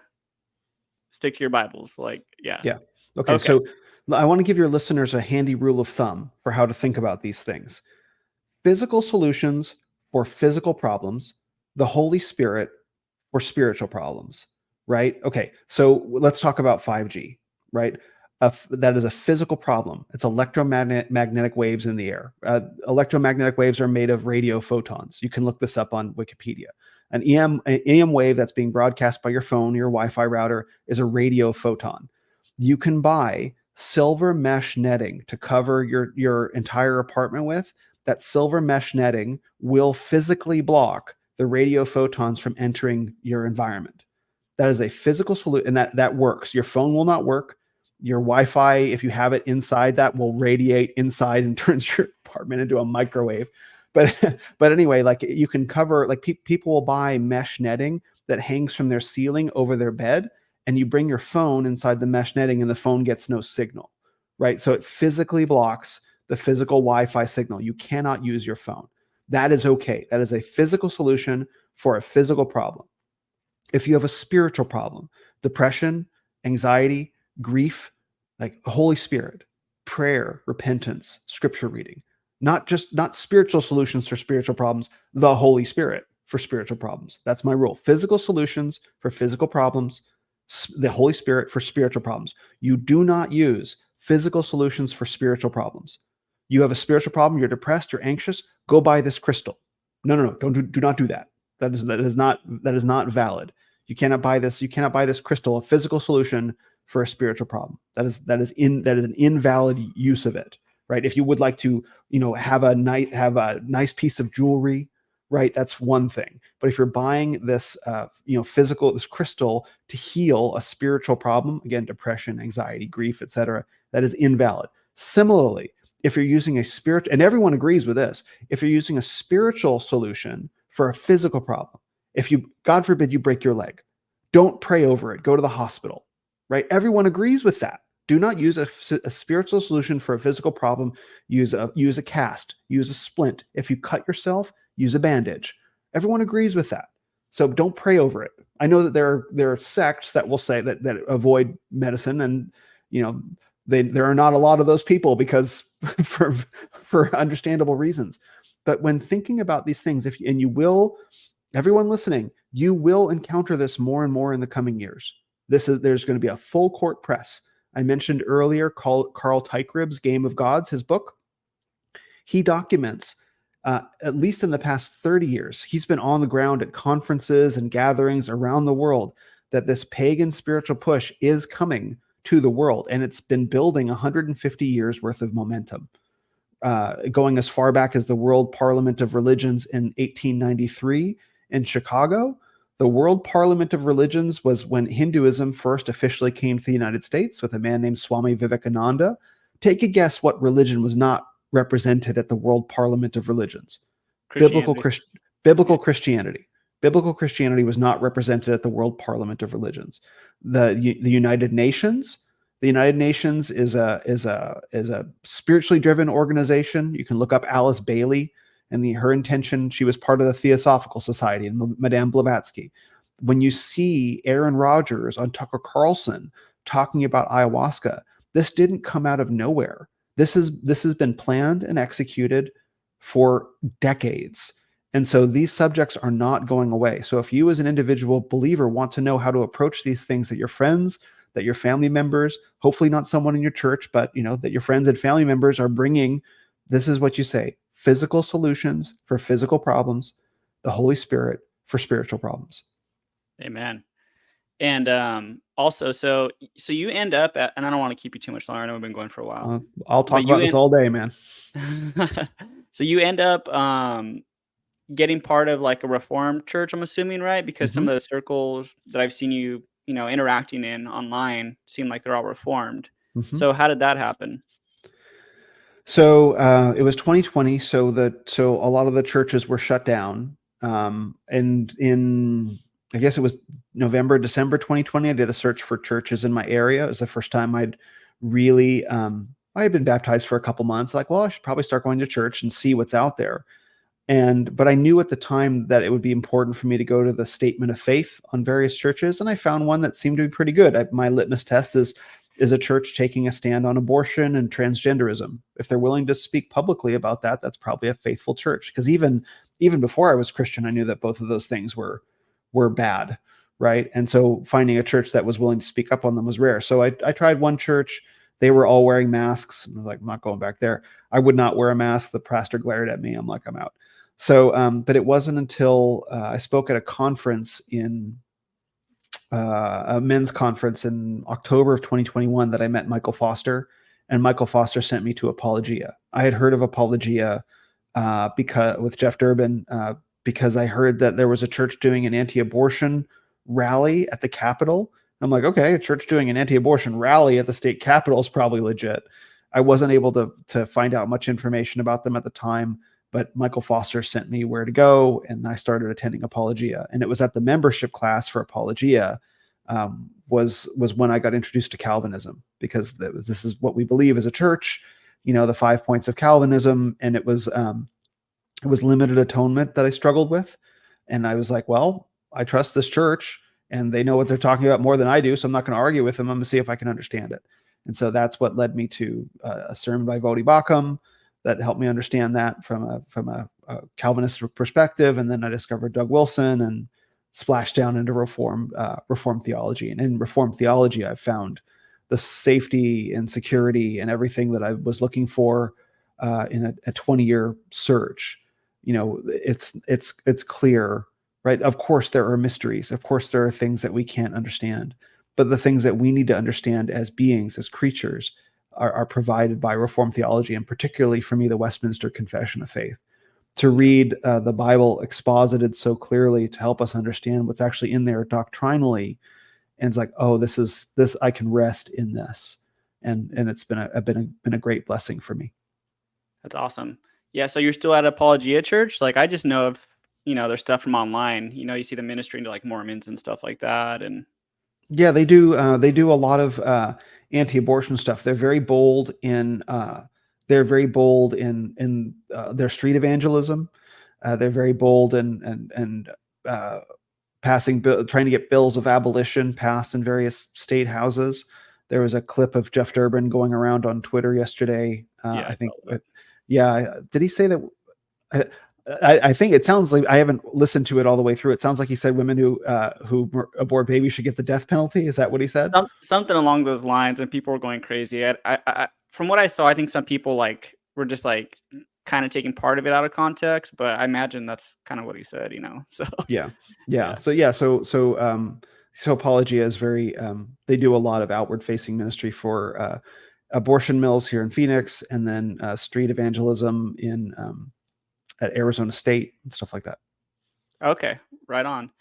A: stick to your Bibles. Like, yeah.
B: Yeah. Okay. So I want to give your listeners a handy rule of thumb for how to think about these things. Physical solutions for physical problems, the Holy Spirit for spiritual problems, right? Okay, so let's talk about 5G, right? That is a physical problem. It's electromagnetic waves in the air. Electromagnetic waves are made of radio photons. You can look this up on Wikipedia. An EM wave that's being broadcast by your phone, your Wi-Fi router, is a radio photon. You can buy silver mesh netting to cover your entire apartment with. That silver mesh netting will physically block the radio photons from entering your environment. That is a physical solution, and that works. Your phone will not work. Your Wi-Fi, if you have it inside, that will radiate inside and turns your apartment into a microwave. But anyway, like, you can cover, like, people will buy mesh netting that hangs from their ceiling over their bed, and you bring your phone inside the mesh netting and the phone gets no signal, right? So it physically blocks the physical Wi-Fi signal. You cannot use your phone. That is okay. That is a physical solution for a physical problem. If you have a spiritual problem, depression, anxiety, grief, like the Holy Spirit, prayer, repentance, scripture reading, not spiritual solutions for spiritual problems, the Holy Spirit for spiritual problems. That's my rule. Physical solutions for physical problems, the Holy Spirit for spiritual problems. You do not use physical solutions for spiritual problems. You have a spiritual problem, you're depressed, you're anxious, go buy this crystal. No. Do not do that. That is not valid. You cannot buy this crystal, a physical solution for a spiritual problem. That is an invalid use of it, right? If you would like to, have a nice piece of jewelry, right? That's one thing. But if you're buying this, this crystal to heal a spiritual problem, again, depression, anxiety, grief, etc., that is invalid. Similarly, if you're using a spirit, and everyone agrees with this, if you're using a spiritual solution for a physical problem, if you, God forbid, you break your leg, don't pray over it. Go to the hospital, right? Everyone agrees with that. Do not use a spiritual solution for a physical problem. Use a cast, use a splint. If you cut yourself, use a bandage. Everyone agrees with that. So don't pray over it. I know that there are sects that will say that avoid medicine, and there are not a lot of those people because for understandable reasons. But when thinking about these things, and you will, everyone listening, you will encounter this more and more in the coming years. There's going to be a full court press. I mentioned earlier Carl Teichribb's Game of Gods, his book. He documents, at least in the past 30 years, he's been on the ground at conferences and gatherings around the world, that this pagan spiritual push is coming to the world, and it's been building 150 years worth of momentum. Going as far back as the World Parliament of Religions in 1893 in Chicago. The World Parliament of Religions was when Hinduism first officially came to the United States with a man named Swami Vivekananda. Take a guess what religion was not represented at the World Parliament of Religions? Biblical Christianity. Biblical Christianity was not represented at the World Parliament of Religions. The United Nations. The United Nations is a spiritually driven organization. You can look up Alice Bailey and her intention. She was part of the Theosophical Society and Madame Blavatsky. When you see Aaron Rodgers on Tucker Carlson talking about ayahuasca, this didn't come out of nowhere. This has been planned and executed for decades. And so these subjects are not going away. So if you as an individual believer want to know how to approach these things, that your friends, that your family members, hopefully not someone in your church, but that your friends and family members are bringing, this is what you say: physical solutions for physical problems, the Holy Spirit for spiritual problems.
A: Amen. And also, so you end up at, and I don't want to keep you too much longer. I know we've been going for a while.
B: I'll talk about this all day, man.
A: So you end up getting part of like a Reformed church, I'm assuming, right? Because some of the circles that I've seen you interacting in online seem like they're all Reformed. So how did that happen?
B: So it was 2020. So a lot of the churches were shut down. And in, I guess it was November, December 2020, I did a search for churches in my area. It was the first time I'd really, I had been baptized for a couple months. Like, well, I should probably start going to church and see what's out there. But I knew at the time that it would be important for me to go to the statement of faith on various churches. And I found one that seemed to be pretty good. My litmus test is a church taking a stand on abortion and transgenderism. If they're willing to speak publicly about that, that's probably a faithful church. Because even before I was Christian, I knew that both of those things were bad, right? And so finding a church that was willing to speak up on them was rare. So I tried one church. They were all wearing masks. I was like, I'm not going back there. I would not wear a mask. The pastor glared at me. I'm like, I'm out. So, but it wasn't until I spoke at a conference a men's conference in October of 2021 that I met Michael Foster, and Michael Foster sent me to Apologia. I had heard of Apologia because with Jeff Durbin, because I heard that there was a church doing an anti-abortion rally at the Capitol. I'm like, okay, a church doing an anti-abortion rally at the state Capitol is probably legit. I wasn't able to find out much information about them at the time, but Michael Foster sent me where to go, and I started attending Apologia. And it was at the membership class for Apologia was when I got introduced to Calvinism, because this is what we believe as a church, the 5 points of Calvinism. And it was limited atonement that I struggled with. And I was like, well, I trust this church and they know what they're talking about more than I do. So I'm not going to argue with them. I'm going to see if I can understand it. And so that's what led me to a sermon by Vodi Bakum that helped me understand that from a Calvinist perspective. And then I discovered Doug Wilson and splashed down into Reformed theology. And in Reformed theology, I've found the safety and security and everything that I was looking for in a 20-year search. It's clear, right? Of course, there are mysteries. Of course, there are things that we can't understand. But the things that we need to understand as beings, as creatures, are provided by Reformed theology, and particularly for me, the Westminster Confession of Faith. To read the Bible exposited so clearly to help us understand what's actually in there doctrinally, and it's like, oh, this I can rest in this, and it's been a great blessing for me.
A: That's awesome. Yeah, so you're still at Apologia Church? Like, I just know of their stuff from online. You see the ministry to like Mormons and stuff like that, and
B: yeah, they do a lot of anti-abortion stuff. They're very bold in their street evangelism. They're very bold and trying to get bills of abolition passed in various state houses. There was a clip of Jeff Durbin going around on Twitter yesterday.
A: Yeah,
B: I
A: I saw
B: think,
A: that.
B: yeah, did he say that? I think it sounds like, I haven't listened to it all the way through. It sounds like he said women who abort babies should get the death penalty. Is that what he said?
A: Something along those lines, and people were going crazy. From what I saw, I think some people like were just like kind of taking part of it out of context, but I imagine that's kind of what he said, you know. So
B: Yeah.
A: yeah.
B: So Apologia is very, they do a lot of outward facing ministry for abortion mills here in Phoenix, and then street evangelism in at Arizona State and stuff like that.
A: Okay, right on.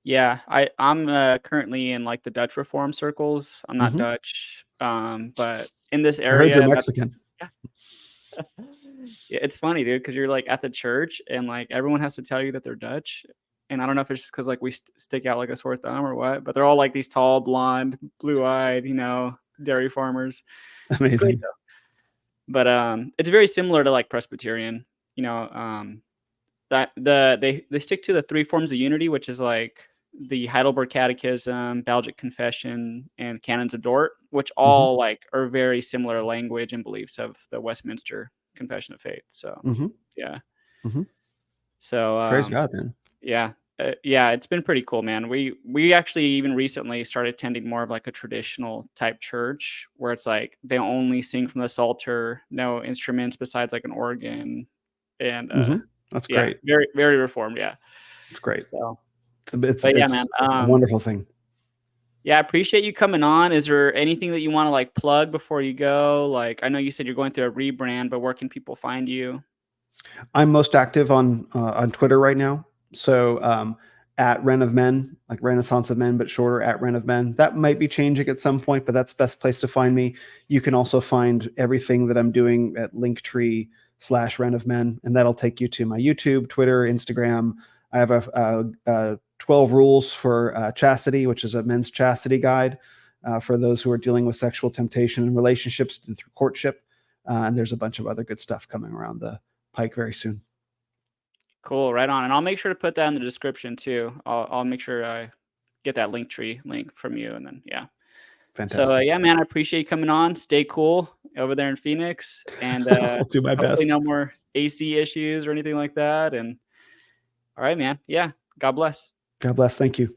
A: Yeah, I'm currently in like the Dutch Reform circles. I'm not
B: Mhm.
A: Dutch, but in this
B: I heard you're
A: area, that's
B: Mexican.
A: yeah. Yeah, it's funny, dude, because you're like at the church and like everyone has to tell you that they're Dutch. And I don't know if it's just because like we stick out like a sore thumb or what, but they're all like these tall, blonde, blue-eyed, you know, dairy farmers. It's great
B: Amazing.
A: though. But it's very similar to like Presbyterian, you know, that they stick to the three forms of unity, which is like the Heidelberg Catechism, Belgic Confession, and Canons of Dort, which
B: Mhm.
A: all like are very similar language and beliefs of the Westminster Confession of Faith. So
B: Mhm.
A: yeah.
B: Mhm.
A: So
B: Praise God, man.
A: yeah. Yeah, it's been pretty cool, man. We actually even recently started attending more of like a traditional type church where it's like they only sing from the psalter, no instruments besides like an organ, and
B: Mhm. That's
A: yeah,
B: great.
A: very very reformed, yeah.
B: It's great.
A: So,
B: It's
A: but yeah, man.
B: it's a wonderful thing.
A: Yeah, I appreciate you coming on. Is there anything that you want to like plug before you go? Like, I know you said you're going through a rebrand, but where can people find you?
B: I'm most active on Twitter right now. So at Ren of Men, like Renaissance of Men, but shorter, at Ren of Men. That might be changing at some point, but that's the best place to find me. You can also find everything that I'm doing at Linktree/Ren of Men, and that'll take you to my YouTube, Twitter, Instagram. I have a 12 rules for chastity, which is a men's chastity guide for those who are dealing with sexual temptation in relationships and through courtship. And there's a bunch of other good stuff coming around the pike very soon.
A: Cool, right on. And I'll make sure to put that in the description too. I'll make sure I get that Linktree link from you, and then yeah. So
B: Fantastic.
A: yeah, man, I appreciate you coming on. Stay cool over there in Phoenix, and
B: I'll do my
A: hopefully
B: best.
A: no more AC issues or anything like that. And all right, man. Yeah, God bless.
B: God bless. Thank you.